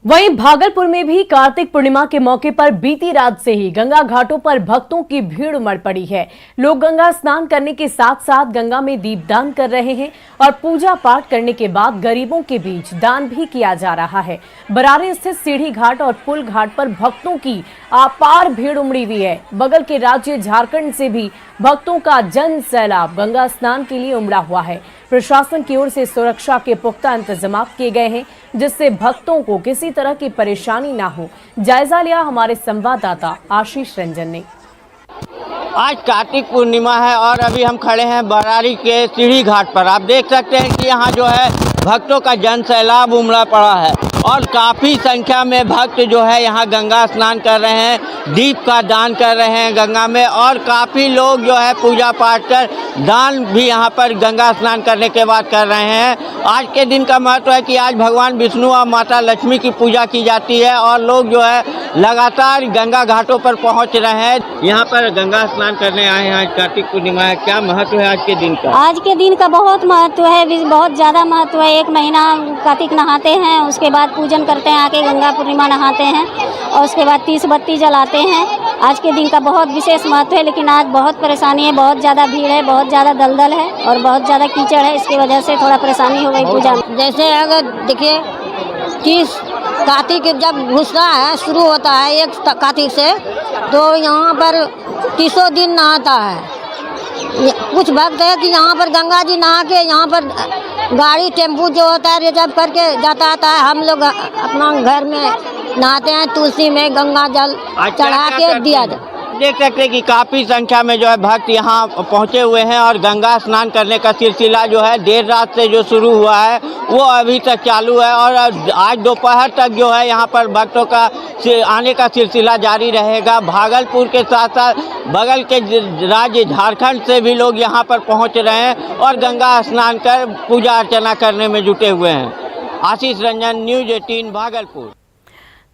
वहीं भागलपुर में भी कार्तिक पूर्णिमा के मौके पर बीती रात से ही गंगा घाटों पर भक्तों की भीड़ उमड़ पड़ी है। लोग गंगा स्नान करने के साथ साथ गंगा में दीपदान कर रहे हैं और पूजा पाठ करने के बाद गरीबों के बीच दान भी किया जा रहा है। बरारी स्थित सीढ़ी घाट और पुल घाट पर भक्तों की अपार भीड़ उमड़ी हुई है। बगल के राज्य झारखंड से भी भक्तों का जन सैलाब गंगा स्नान के लिए उमड़ा हुआ है। प्रशासन की ओर से सुरक्षा के पुख्ता इंतजाम किए गए हैं, जिससे भक्तों को किसी तरह की परेशानी ना हो। जायजा लिया हमारे संवाददाता आशीष रंजन ने। आज कार्तिक पूर्णिमा है और अभी हम खड़े हैं बरारी के सीढ़ी घाट पर। आप देख सकते हैं कि यहाँ जो है भक्तों का जन सैलाब उमड़ा पड़ा है और काफ़ी संख्या में भक्त जो है यहाँ गंगा स्नान कर रहे हैं, दीप का दान कर रहे हैं गंगा में। और काफ़ी लोग जो है पूजा पाठ कर दान भी यहाँ पर गंगा स्नान करने के बाद कर रहे हैं। आज के दिन का महत्व है कि आज भगवान विष्णु और माता लक्ष्मी की पूजा की जाती है और लोग जो है लगातार गंगा घाटों पर पहुँच रहे हैं। यहाँ पर गंगा स्नान करने आए हैं। आज कार्तिक पूर्णिमा है, क्या महत्व है आज के दिन का? आज के दिन का बहुत महत्व है, बहुत ज़्यादा महत्व है। एक महीना कार्तिक नहाते हैं, उसके बाद पूजन करते हैं, आके गंगा पूर्णिमा नहाते हैं और उसके बाद 30 बत्ती जलाते हैं। आज के दिन का बहुत विशेष महत्व है, लेकिन आज बहुत परेशानी है, बहुत ज़्यादा भीड़ है, बहुत ज़्यादा दलदल है और बहुत ज़्यादा कीचड़ है। इसकी वजह से थोड़ा परेशानी हो गई पूजा में। जैसे अगर देखिए 30 कार्तिक जब घुसता है, शुरू होता है 1 कार्तिक से, तो यहाँ पर 30 दिन नहाता है। कुछ भक्त है कि यहाँ पर गंगा जी नहा के यहाँ पर गाड़ी टेम्पू जो होता है रिजर्व करके जाता आता है। हम लोग अपना घर में नहाते हैं, तुलसी में गंगा जल चढ़ा के दिया जाए। देख सकते हैं कि काफ़ी संख्या में जो है भक्त यहाँ पहुँचे हुए हैं और गंगा स्नान करने का सिलसिला जो है देर रात से जो शुरू हुआ है वो अभी तक चालू है और आज दोपहर तक जो है यहाँ पर भक्तों का आने का सिलसिला जारी रहेगा। भागलपुर के साथ साथ बगल के राज्य झारखंड से भी लोग यहाँ पर पहुँच रहे हैं और गंगा स्नान कर पूजा अर्चना करने में जुटे हुए हैं। आशीष रंजन, न्यूज़ 18 भागलपुर।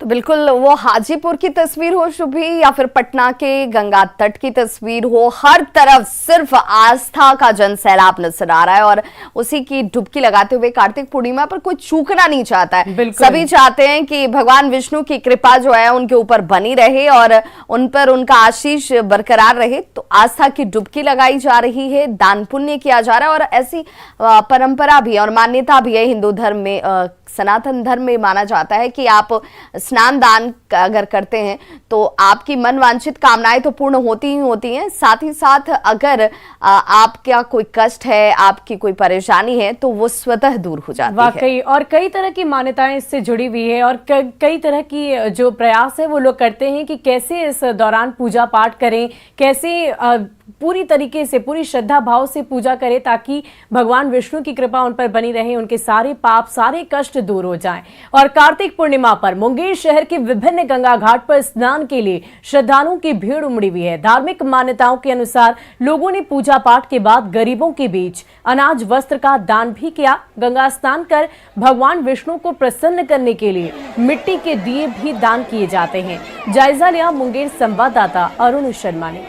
तो बिल्कुल वो हाजीपुर की तस्वीर हो शुभी या फिर पटना के गंगा तट की तस्वीर हो, हर तरफ सिर्फ आस्था का जन सैलाब नजर आ रहा है और उसी की डुबकी लगाते हुए कार्तिक पूर्णिमा पर कोई चूकना नहीं चाहता है। सभी चाहते हैं कि भगवान विष्णु की कृपा जो है उनके ऊपर बनी रहे और उन पर उनका आशीष बरकरार रहे। तो आस्था की डुबकी लगाई जा रही है, दान पुण्य किया जा रहा है और ऐसी परंपरा भी और मान्यता भी है हिंदू धर्म में, सनातन धर्म में माना जाता है कि आप स्नान दान अगर करते हैं तो आपकी मन वांछित कामनाएं तो पूर्ण होती ही होती हैं, साथ ही साथ अगर आपका कोई कष्ट है, आपकी कोई परेशानी है तो वो स्वतः दूर हो जाती है। वाकई, और कई तरह की मान्यताएं इससे जुड़ी हुई है और कई तरह की जो प्रयास है वो लोग करते हैं कि कैसे इस दौरान पूजा पाठ करें, कैसे पूरी तरीके से पूरी श्रद्धा भाव से पूजा करें ताकि भगवान विष्णु की कृपा उन पर बनी रहे, उनके सारे पाप सारे कष्ट दूर हो जाएं। और कार्तिक पूर्णिमा पर मुंगेर शहर के विभिन्न गंगा घाट पर स्नान के लिए श्रद्धालुओं की भीड़ उमड़ी हुई है। धार्मिक मान्यताओं के अनुसार लोगों ने पूजा पाठ के बाद गरीबों के बीच अनाज वस्त्र का दान भी किया। गंगा स्नान कर भगवान विष्णु को प्रसन्न करने के लिए मिट्टी के दिए भी दान किए जाते हैं। जायजा लिया मुंगेर संवाददाता अरुण शर्मा ने।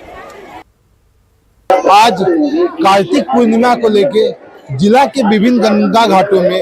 आज कार्तिक पूर्णिमा को लेके जिला के विभिन्न गंगा घाटों में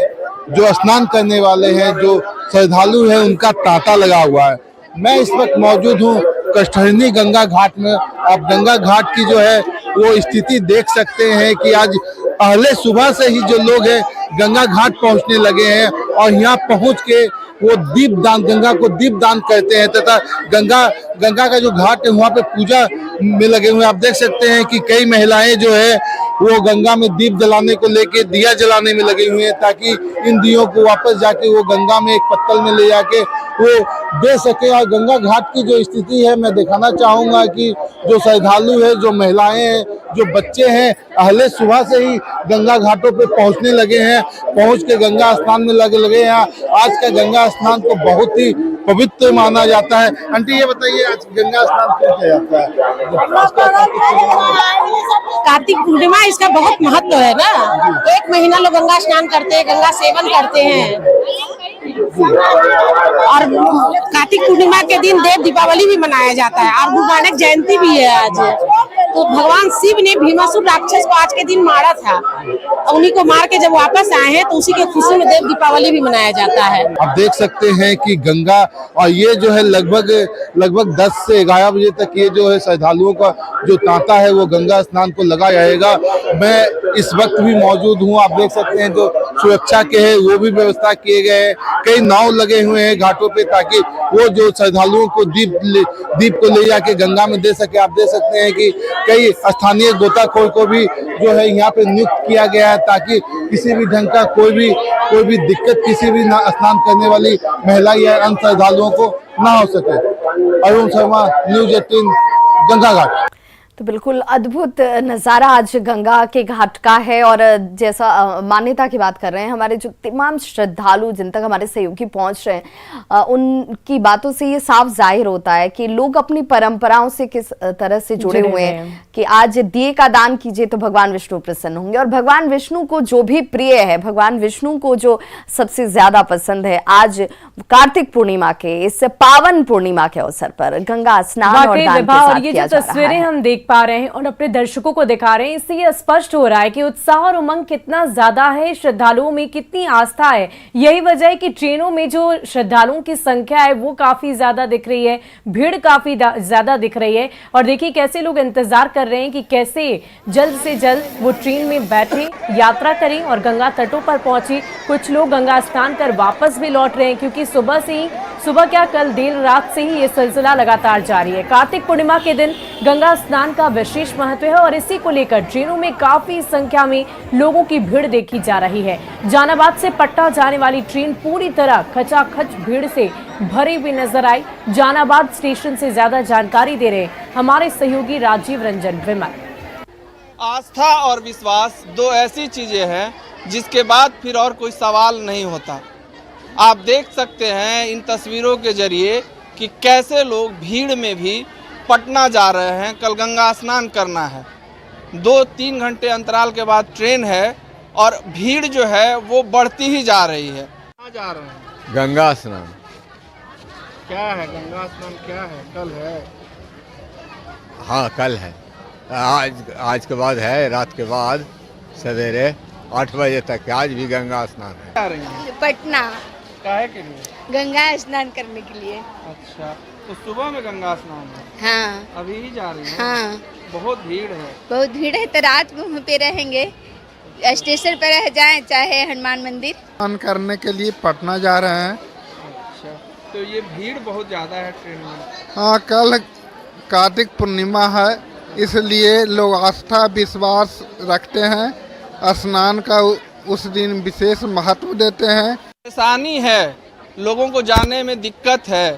जो स्नान करने वाले हैं, जो श्रद्धालु हैं, उनका तांता लगा हुआ है। मैं इस वक्त मौजूद हूँ कष्टहरनी गंगा घाट में। आप गंगा घाट की जो है वो स्थिति देख सकते हैं कि आज पहले सुबह से ही जो लोग हैं गंगा घाट पहुंचने लगे हैं और यहाँ पहुंच के वो दीप दान, गंगा को दीप दान करते हैं तथा गंगा का जो घाट है वहाँ पे पूजा में लगे हुए हैं। आप देख सकते हैं कि कई महिलाएं जो है वो गंगा में दीप जलाने को लेके दिया जलाने में लगे हुए हैं ताकि इन दियों को वापस जाके वो गंगा में एक पत्तल में ले जाके वो दे सके। और गंगा घाट की जो स्थिति है मैं दिखाना चाहूंगा कि जो श्रद्धालु है, जो महिलाएं हैं, जो बच्चे हैं, पहले सुबह से ही गंगा घाटों पे पहुंचने लगे हैं, पहुंच के गंगा स्नान में लगे हैं। आज का गंगा स्नान को बहुत ही पवित्र माना जाता है। आंटी ये बताइए आज गंगा स्नान क्यों किया जाता है? कार्तिक पूर्णिमा इसका बहुत महत्व है ना, एक महीना लोग गंगा स्नान करते हैं, गंगा सेवन करते हैं और कार्तिक पूर्णिमा के दिन देव दीपावली भी मनाया जाता है और गुरु नानक जयंती भी है आज। तो भगवान शिव ने भीमासुर राक्षस को आज के दिन मारा था, उन्हीं को मार के जब वापस आए हैं तो उसी के खुशी में देव दीपावली भी मनाया जाता है। आप देख सकते हैं कि गंगा और ये जो है लगभग 10 से 11 बजे तक ये जो है श्रद्धालुओं का जो तांता है वो गंगा स्नान को लगा रहेगा। मैं इस वक्त भी मौजूद हूँ। आप देख सकते हैं जो सुरक्षा के है वो भी व्यवस्था किए गए हैं, कई नाव लगे हुए हैं घाटों पे ताकि वो जो श्रद्धालुओं को दीप को ले जाके गंगा में दे सके। आप देख सकते हैं कि कई स्थानीय गोताखोर को भी जो है यहाँ पे नियुक्त किया गया है ताकि किसी भी ढंग का कोई भी दिक्कत किसी भी स्नान करने वाली महिला या अन्य श्रद्धालुओं को ना हो सके। अरुण शर्मा, न्यूज़ 18 गंगा घाट। तो बिल्कुल अद्भुत नज़ारा आज गंगा के घाट का है और जैसा मान्यता की बात कर रहे हैं, हमारे जो तमाम श्रद्धालु जिन तक हमारे सहयोगी पहुंच रहे हैं उनकी बातों से ये साफ जाहिर होता है कि लोग अपनी परंपराओं से किस तरह से जुड़े हुए हैं कि आज दिए का दान कीजिए तो भगवान विष्णु प्रसन्न होंगे। और भगवान विष्णु को जो भी प्रिय है, भगवान विष्णु को जो सबसे ज्यादा पसंद है, आज कार्तिक पूर्णिमा के इस पावन पूर्णिमा के अवसर पर गंगा स्नान और दान के साथ किया जा रहा है। तस्वीरें हम देख पा रहे हैं और अपने दर्शकों को दिखा रहे हैं, इससे ये स्पष्ट हो रहा है कि उत्साह और उमंग कितना ज्यादा है, श्रद्धालुओं में कितनी आस्था है। यही वजह है कि ट्रेनों में जो श्रद्धालुओं की संख्या है वो काफी ज्यादा दिख रही है, भीड़ काफी ज्यादा दिख रही है। और देखिए कैसे लोग इंतजार कर रहे हैं कि कैसे जल्द से जल्द वो ट्रेन में बैठे, यात्रा करें और गंगा तटों पर पहुंचे। कुछ लोग गंगा स्नान कर वापस भी लौट रहे हैं क्योंकि सुबह क्या कल देर रात से ही ये सिलसिला लगातार जारी है। कार्तिक पूर्णिमा के दिन गंगा स्नान का विशेष महत्व है और इसी को लेकर ट्रेनों में काफी संख्या में लोगों की भीड़ देखी जा रही है। जहानाबाद से पटना जाने वाली ट्रेन पूरी तरह खचाखच भीड़ से भरी हुई नजर आई। जहानाबाद स्टेशन से ज्यादा जानकारी दे रहे हमारे सहयोगी राजीव रंजन विमल। आस्था और विश्वास दो ऐसी चीजें हैं जिसके बाद फिर और कोई सवाल नहीं होता। आप देख सकते हैं इन तस्वीरों के जरिए कि कैसे लोग भीड़ में भी पटना जा रहे हैं। कल गंगा स्नान करना है, 2-3 घंटे अंतराल के बाद ट्रेन है और भीड़ जो है वो बढ़ती ही जा रही है। कहाँ जा रहे हैं? गंगा स्नान। क्या है गंगा स्नान, क्या है कल है? हाँ कल है, आज के बाद है, रात के बाद सवेरे 8 बजे तक। आज भी गंगा स्नान है। आ रही हैं पटना काहे के लिए? गंगा स्नान करने के लिए। अच्छा, तो सुबह में गंगा स्नान है, हाँ अभी ही जा रही हैं? हाँ, बहुत भीड़ है। बहुत भीड़ है, तो रात को वहाँ पे रहेंगे, स्टेशन पर रह जाएं चाहे हनुमान मंदिर। स्नान करने के लिए पटना जा रहे हैं। अच्छा, तो ये भीड़ बहुत ज़्यादा है ट्रेन में। हाँ, कल कार्तिक पूर्णिमा है, इसलिए लोग आस्था विश्वास रखते हैं। स्नान का उस दिन विशेष महत्व देते हैं। परेशानी है, लोगों को जाने में दिक्कत है,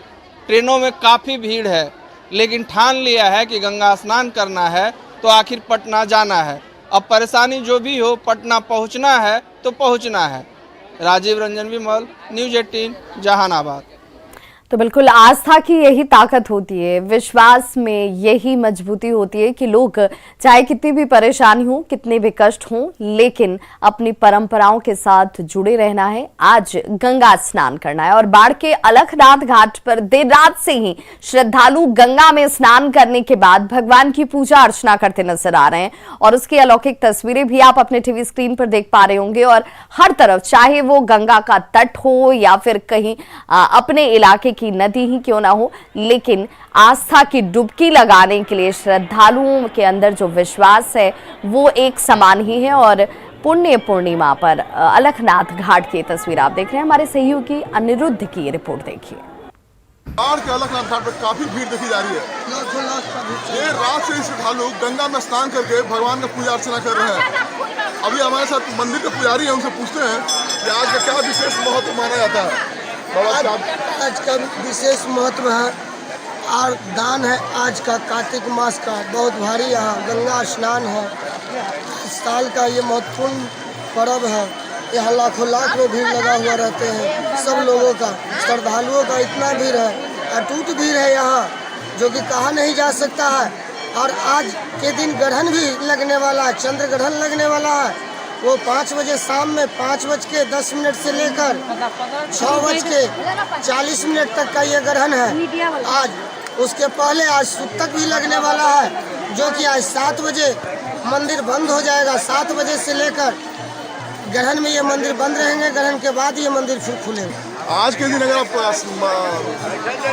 ट्रेनों में काफ़ी भीड़ है, लेकिन ठान लिया है कि गंगा स्नान करना है तो आखिर पटना जाना है। अब परेशानी जो भी हो, पटना पहुंचना है तो पहुंचना है। राजीव रंजन विमल, न्यूज़ 18 जहानाबाद। तो बिल्कुल आस्था की यही ताकत होती है, विश्वास में यही मजबूती होती है कि लोग चाहे कितनी भी परेशानी हो, कितने भी कष्ट हो, लेकिन अपनी परंपराओं के साथ जुड़े रहना है। आज गंगा स्नान करना है और बाढ़ के अलखनाथ घाट पर देर रात से ही श्रद्धालु गंगा में स्नान करने के बाद भगवान की पूजा अर्चना करते नजर आ रहे हैं और उसकी अलौकिक तस्वीरें भी आप अपने टीवी स्क्रीन पर देख पा रहे होंगे। और हर तरफ, चाहे वो गंगा का तट हो या फिर कहीं अपने इलाके की नदी ही क्यों ना हो, लेकिन आस्था की डुबकी लगाने के लिए श्रद्धालुओं के अंदर जो विश्वास है वो एक समान ही है। और पुण्य पूर्णिमा पर अलखनाथ घाट की तस्वीर आप देख रहे हैं, हमारे सहयोगी अनिरुद्ध की रिपोर्ट देखिए। बाढ़ के अलखनाथ घाट पर काफी भीड़ देखी जा रही है। ये रात से श्रद्धालु गंगा में स्नान करके भगवान का पूजा अर्चना कर रहे हैं। अभी हमारे साथ मंदिर के पुजारी हैं, उनसे पूछते हैं कि आज का क्या विशेष महत्व माना जाता है। आज का विशेष महत्व है और दान है। आज का कार्तिक मास का बहुत भारी यहाँ गंगा स्नान है। साल का ये महत्वपूर्ण पर्व है। यहाँ लाखों लाख में भीड़ लगा हुआ रहते हैं। सब लोगों का, श्रद्धालुओं का इतना भीड़ है, अटूट भीड़ है यहाँ, जो कि कहा नहीं जा सकता है। और आज के दिन ग्रहण भी लगने वाला है, चंद्र ग्रहण लगने वाला है। वो 5 बजे शाम में 5:10 से लेकर 6:40 तक का ये ग्रहण है आज। उसके पहले आज सूतक भी लगने वाला है, जो कि आज 7 बजे मंदिर बंद हो जाएगा। 7 बजे से लेकर ग्रहण में ये मंदिर बंद रहेंगे, ग्रहण के बाद ये मंदिर फिर खुलेंगे। आज के दिन अगर आप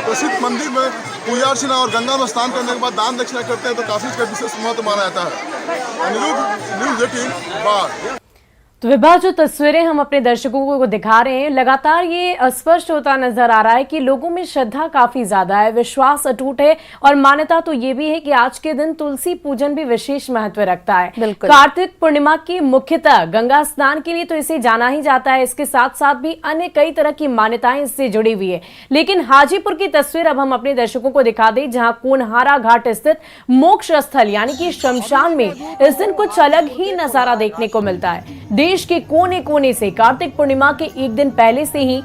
प्रसिद्ध मंदिर में पूजा अर्चना और गंगा में स्नान करने के बाद दान दक्षिणा करते हैं तो काफी इसका विशेष महत्व माना जाता है। अनिरुद्ध, न्यूज़ 18 बाढ़। तो विभा, जो तस्वीरें हम अपने दर्शकों को दिखा रहे हैं, लगातार ये स्पष्ट होता नजर आ रहा है कि लोगों में श्रद्धा काफी ज्यादा है, विश्वास अटूट है और मान्यता तो ये भी है कि आज के दिन तुलसी पूजन भी विशेष महत्व रखता है। कार्तिक पूर्णिमा की मुख्यतः गंगा स्नान के लिए तो इसे जाना ही जाता है, इसके साथ साथ भी अन्य कई तरह की मान्यताएं इससे जुड़ी हुई है। लेकिन हाजीपुर की तस्वीर अब हम अपने दर्शकों को दिखा दें, जहां कोनहारा घाट स्थित मोक्ष स्थल यानी कि शमशान में इस दिन कुछ अलग ही नजारा देखने को मिलता है। देश के कोने कोने से कार्तिक पूर्णिमा के एक दिन पहले से ही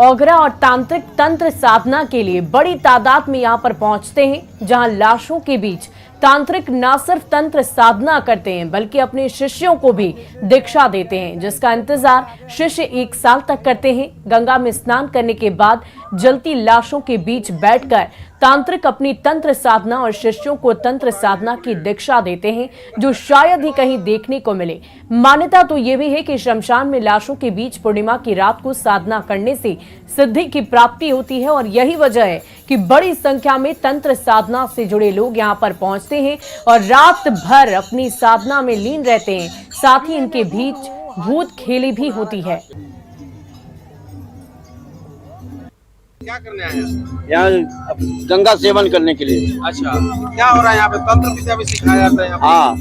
औगरा और तांत्रिक तंत्र साधना के लिए बड़ी तादाद में यहां पर पहुंचते हैं, जहां लाशों के बीच तांत्रिक न सिर्फ तंत्र साधना करते हैं बल्कि अपने शिष्यों को भी दीक्षा देते हैं, जिसका इंतजार शिष्य 1 साल तक करते हैं। गंगा में स्नान करने के बाद जलती लाशों के बीच बैठकर तांत्रिक अपनी तंत्र साधना और शिष्यों को तंत्र साधना की दीक्षा देते हैं, जो शायद ही कहीं देखने को मिले। मान्यता तो ये भी है कि शमशान में लाशों के बीच पूर्णिमा की रात को साधना करने से सिद्धि की प्राप्ति होती है और यही वजह है कि बड़ी संख्या में तंत्र साधना से जुड़े लोग यहाँ पर पहुंचते हैं और रात भर अपनी साधना में लीन रहते हैं। साथ ही इनके बीच भूत खेली भी होती है। क्या करने आए हैं? यहाँ गंगा सेवन करने के लिए। अच्छा, क्या हो रहा है यहाँ पे? तंत्र विद्या भी सिखाया जाता है यहाँ पे? हाँ।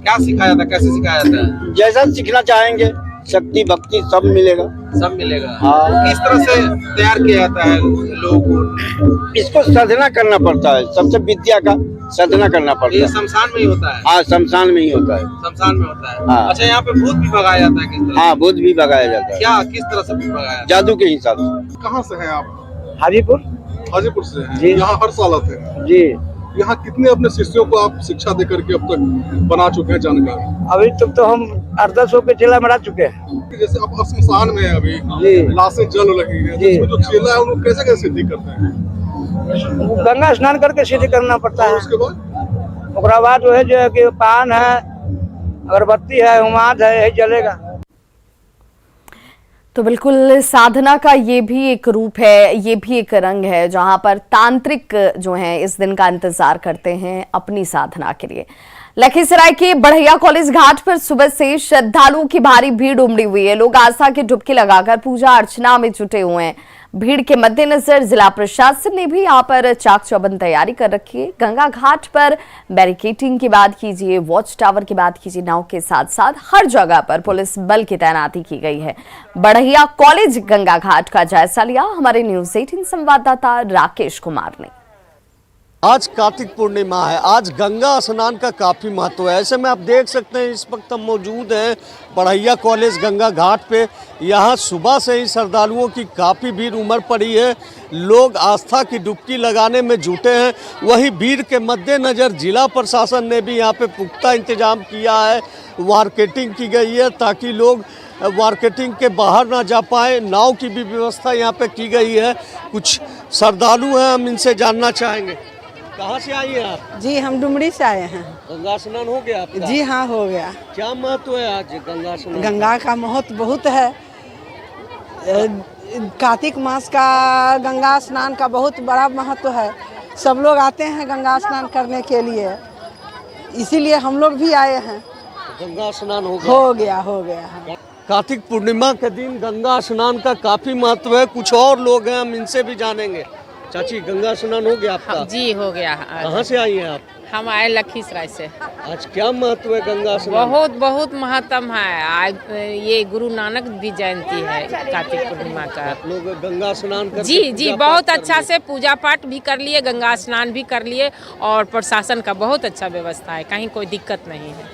क्या सिखाया जाता है, कैसे सिखाया जाता है? जैसा सीखना चाहेंगे, शक्ति भक्ति सब मिलेगा। सब मिलेगा। हाँ। किस तरह से तैयार किया जाता है लोगों को? इसको साधना करना पड़ता है, सबसे विद्या का साधना करना पड़ता है। ये शमशान में ही होता है? हाँ, शमशान में ही होता है। शमशान में होता है। हाँ। अच्छा, यहाँ पे भूत भी भगाया जाता है किस तरह? हाँ, भूत भी भगाया जाता है। क्या, किस तरह से भगाया जाता है? जादू के हिसाब से। कहाँ से हैं आप? हाजीपुर। हाजीपुर से हैं? जी। यहाँ हर साल आते हैं? जी। यहाँ कितने अपने शिष्यों को आप शिक्षा दे करके अब तक बना चुके हैं जानकार? अभी तक तो हम 8-10 के चेला बना चुके हैं। जैसे आप शमशान में है अभी, लाशें जल रही है, तो जो चेला है उनको कैसे कैसे सिद्धि करते हैं? गंगा स्नान करके सिद्धि करना पड़ता है। उसके बाद उसके बाद जो है कि पान है, अगरबत्ती है, हुमाद है, यही जलेगा। तो बिल्कुल साधना का ये भी एक रूप है, ये भी एक रंग है, जहां पर तांत्रिक जो हैं इस दिन का इंतजार करते हैं अपनी साधना के लिए। लखीसराय के बढ़ैया कॉलेज घाट पर सुबह से श्रद्धालुओं की भारी भीड़ उमड़ी हुई है। लोग आस्था की डुबकी लगाकर पूजा अर्चना में जुटे हुए हैं। भीड़ के मद्देनजर जिला प्रशासन ने भी यहां पर चाक चौबंद तैयारी कर रखी है। गंगा घाट पर बैरिकेडिंग की बात कीजिए, वॉच टावर की बात कीजिए, नाव के साथ साथ हर जगह पर पुलिस बल की तैनाती की गई है। बढ़ैया कॉलेज गंगा घाट का जायजा लिया हमारे न्यूज़ 18 संवाददाता राकेश कुमार ने। आज कार्तिक पूर्णिमा है, आज गंगा स्नान का काफ़ी महत्व है। ऐसे में आप देख सकते हैं इस वक्त हम मौजूद हैं बढ़ैया कॉलेज गंगा घाट पे। यहाँ सुबह से ही श्रद्धालुओं की काफ़ी भीड़ उमड़ पड़ी है। लोग आस्था की डुबकी लगाने में जुटे हैं। वहीं भीड़ के मद्देनज़र जिला प्रशासन ने भी यहाँ पे पुख्ता इंतजाम किया है। मार्केटिंग की गई है ताकि लोग मार्केटिंग के बाहर ना जा पाए। नाव की भी व्यवस्था यहाँ पे की गई है। कुछ श्रद्धालु हैं, हम इनसे जानना चाहेंगे। कहाँ से आई हैं आप? जी हम डुमरी से आए हैं। गंगा स्नान हो गया आपका? जी हाँ हो गया। क्या महत्व है आज गंगा स्नान? गंगा का महत्व बहुत है। कार्तिक मास का गंगा स्नान का बहुत बड़ा महत्व है। सब लोग आते हैं गंगा स्नान करने के लिए, इसीलिए हम लोग भी आए हैं। गंगा स्नान हो गया। कार्तिक पूर्णिमा के दिन गंगा स्नान का काफी महत्व है। कुछ और लोग हैं, हम इनसे भी जानेंगे। चाची, गंगा स्नान हो गया आपका? जी हो गया। कहाँ से आई हैं आप? हम आए लखीसराय से। आज क्या महत्व है गंगा स्नान? बहुत महत्व है। आज ये गुरु नानक भी जयंती है कार्तिक पूर्णिमा का। आप लोग गंगा स्नान कर? जी बहुत अच्छा से पूजा पाठ भी कर लिए, गंगा स्नान भी कर लिए और प्रशासन का बहुत अच्छा व्यवस्था है, कहीं कोई दिक्कत नहीं है।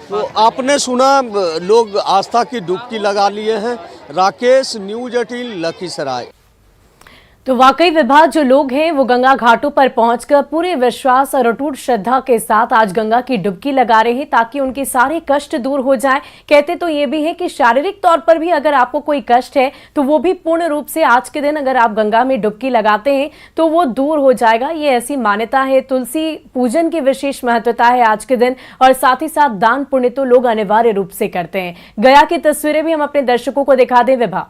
तो आपने सुना लोग आस्था की डुबकी लगा लिए हैं। राकेश, न्यूज़ 18 लखीसराय। तो वाकई विभाग जो लोग हैं वो गंगा घाटों पर पहुंचकर पूरे विश्वास और अटूट श्रद्धा के साथ आज गंगा की डुबकी लगा रहे हैं ताकि उनके सारे कष्ट दूर हो जाएं। कहते तो ये भी है कि शारीरिक तौर पर भी अगर आपको कोई कष्ट है तो वो भी पूर्ण रूप से आज के दिन अगर आप गंगा में डुबकी लगाते हैं तो वो दूर हो जाएगा। ये ऐसी मान्यता है। तुलसी पूजन की विशेष महत्वता है आज के दिन और साथ ही साथ दान पुण्य तो लोग अनिवार्य रूप से करते हैं। गया की तस्वीरें भी हम अपने दर्शकों को दिखा दें विभा।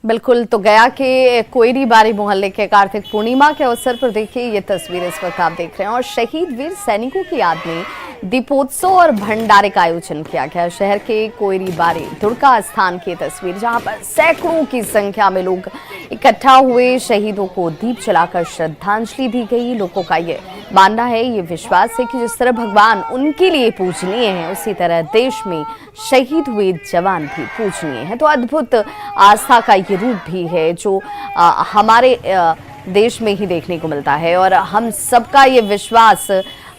बिल्कुल, तो गया के कोयरी बारी मोहल्ले के कार्तिक पूर्णिमा के अवसर पर देखिए ये तस्वीर इस वक्त आप देख रहे हैं और शहीद वीर सैनिकों की याद में दीपोत्सव और भंडारे का आयोजन किया गया। शहर के कोयरी बारी दुर्गा स्थान की तस्वीर जहां पर सैकड़ों की संख्या में लोग इकट्ठा हुए। शहीदों को दीप जलाकर श्रद्धांजलि दी गई। लोगों का ये मानना है, ये विश्वास है कि जिस तरह भगवान उनके लिए पूजनीय है उसी तरह देश में शहीद हुए जवान भी पूजनीय हैं। तो अद्भुत आस्था का ये रूप भी है जो हमारे देश में ही देखने को मिलता है और हम सबका ये विश्वास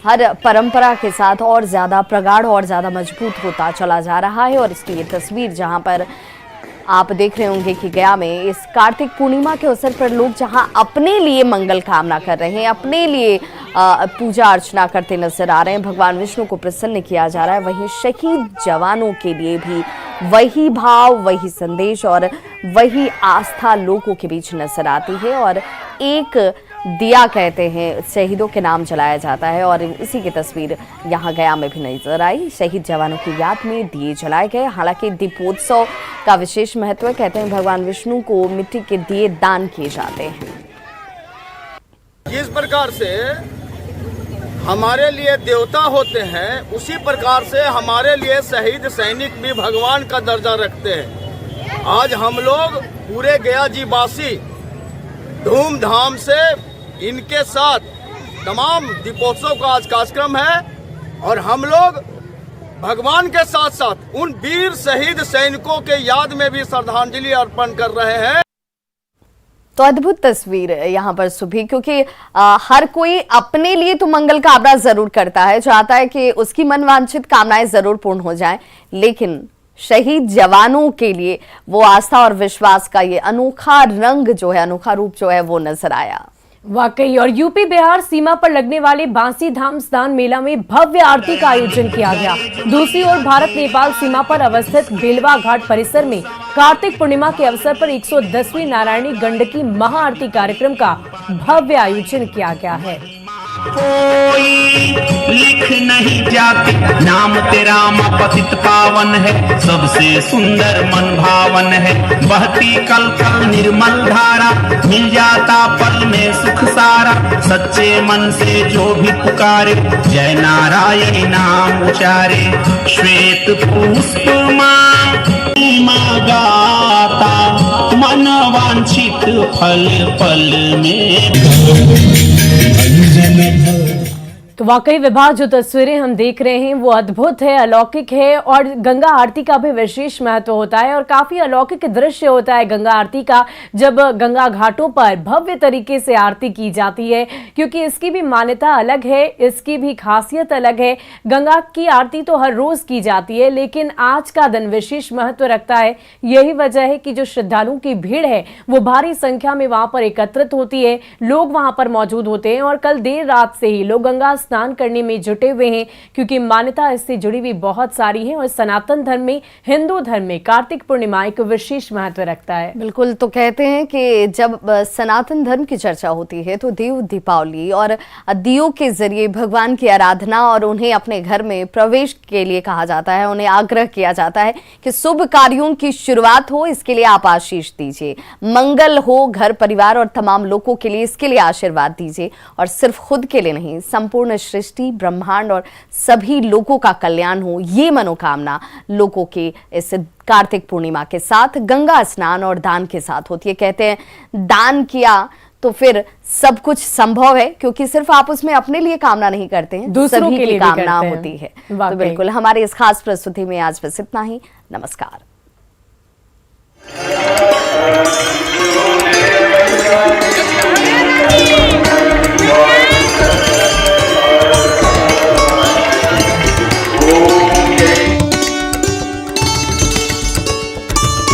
हर परंपरा के साथ और ज्यादा प्रगाढ़ और ज्यादा मजबूत होता चला जा रहा है। और इसकी ये तस्वीर जहां पर आप देख रहे होंगे कि गया में इस कार्तिक पूर्णिमा के अवसर पर लोग जहां अपने लिए मंगल कामना कर रहे हैं, अपने लिए पूजा अर्चना करते नजर आ रहे हैं, भगवान विष्णु को प्रसन्न किया जा रहा है, वहीं शहीद जवानों के लिए भी वही भाव, वही संदेश और वही आस्था लोगों के बीच नजर आती है। और एक दिया कहते हैं शहीदों के नाम जलाया जाता है और इसी की तस्वीर यहाँ गया में भी नजर आई। शहीद जवानों की याद में दिए जलाए गए। हालांकि दीपोत्सव का विशेष महत्व है। कहते हैं भगवान विष्णु को मिट्टी के दिए दान किए जाते हैं। जिस प्रकार से हमारे लिए देवता होते हैं उसी प्रकार से हमारे लिए शहीद सैनिक भी भगवान का दर्जा रखते हैं। आज हम लोग पूरे गया जी वासी धूमधाम से इनके साथ तमाम दीपोत्सव का आज कार्यक्रम है और हम लोग भगवान के साथ साथ उन वीर शहीद सैनिकों के याद में भी श्रद्धांजलि अर्पण कर रहे हैं। तो अद्भुत तस्वीर यहाँ पर सुबह, क्योंकि हर कोई अपने लिए तो मंगल कामना जरूर करता है, चाहता है कि उसकी मनवांछित कामनाएं जरूर पूर्ण हो जाएं, लेकिन शहीद जवानों के लिए वो आस्था और विश्वास का ये अनोखा रंग जो है, अनोखा रूप जो है वो नजर आया। वाकई। और यूपी बिहार सीमा पर लगने वाले बांसी धाम स्नान मेला में भव्य आरती का आयोजन किया गया। दूसरी ओर भारत नेपाल सीमा पर अवस्थित बेलवा घाट परिसर में कार्तिक पूर्णिमा के अवसर पर 110वीं नारायणी गंडकी महाआरती कार्यक्रम का भव्य आयोजन किया गया है। कोई लिख नहीं जाती, नाम तेरा पतित पावन है, सबसे सुंदर मन भावन है, बहती कल कल निर्मल धारा, मिल जाता पल में सुख सारा, सच्चे मन से जो भी पुकारे, जय नारायण नाम उचारे, श्वेत पुष्प माँ गाता, मन वांछित फल पल में। तो वाकई विभाग जो तस्वीरें हम देख रहे हैं वो अद्भुत है, अलौकिक है और गंगा आरती का भी विशेष महत्व होता है और काफी अलौकिक दृश्य होता है गंगा आरती का जब गंगा घाटों पर भव्य तरीके से आरती की जाती है, क्योंकि इसकी भी मान्यता अलग है, इसकी भी खासियत अलग है। गंगा की आरती तो हर रोज की जाती है, लेकिन आज का दिन विशेष महत्व रखता है। यही वजह है कि जो श्रद्धालुओं की भीड़ है वो भारी संख्या में वहां पर एकत्रित होती है, लोग वहां पर मौजूद होते हैं और कल देर रात से ही लोग गंगा स्नान करने में जुटे हुए हैं, क्योंकि मान्यता इससे जुड़ी हुई बहुत सारी है और सनातन धर्म में, हिंदू धर्म में कार्तिक पूर्णिमा एक विशेष महत्व रखता है। बिल्कुल, तो कहते हैं कि जब सनातन धर्म की चर्चा होती है तो देव दीपावली और दियों के जरिए भगवान की आराधना और उन्हें अपने घर में प्रवेश के लिए कहा जाता है। उन्हें आग्रह किया जाता है कि शुभ कार्यों की शुरुआत हो, इसके लिए आप आशीष दीजिए, मंगल हो घर परिवार और तमाम लोगों के लिए, इसके लिए आशीर्वाद दीजिए और सिर्फ खुद के लिए नहीं, संपूर्ण सृष्टि ब्रह्मांड और सभी लोगों का कल्याण हो, ये मनोकामना लोगों के इस कार्तिक पूर्णिमा के साथ गंगा स्नान और दान के साथ होती है। कहते हैं दान किया तो फिर सब कुछ संभव है, क्योंकि सिर्फ आप उसमें अपने लिए कामना नहीं करते हैं, दूसरों सभी के लिए की कामना होती है। तो बिल्कुल हमारे इस खास प्रस्तुति में आज बस इतना ही। नमस्कार।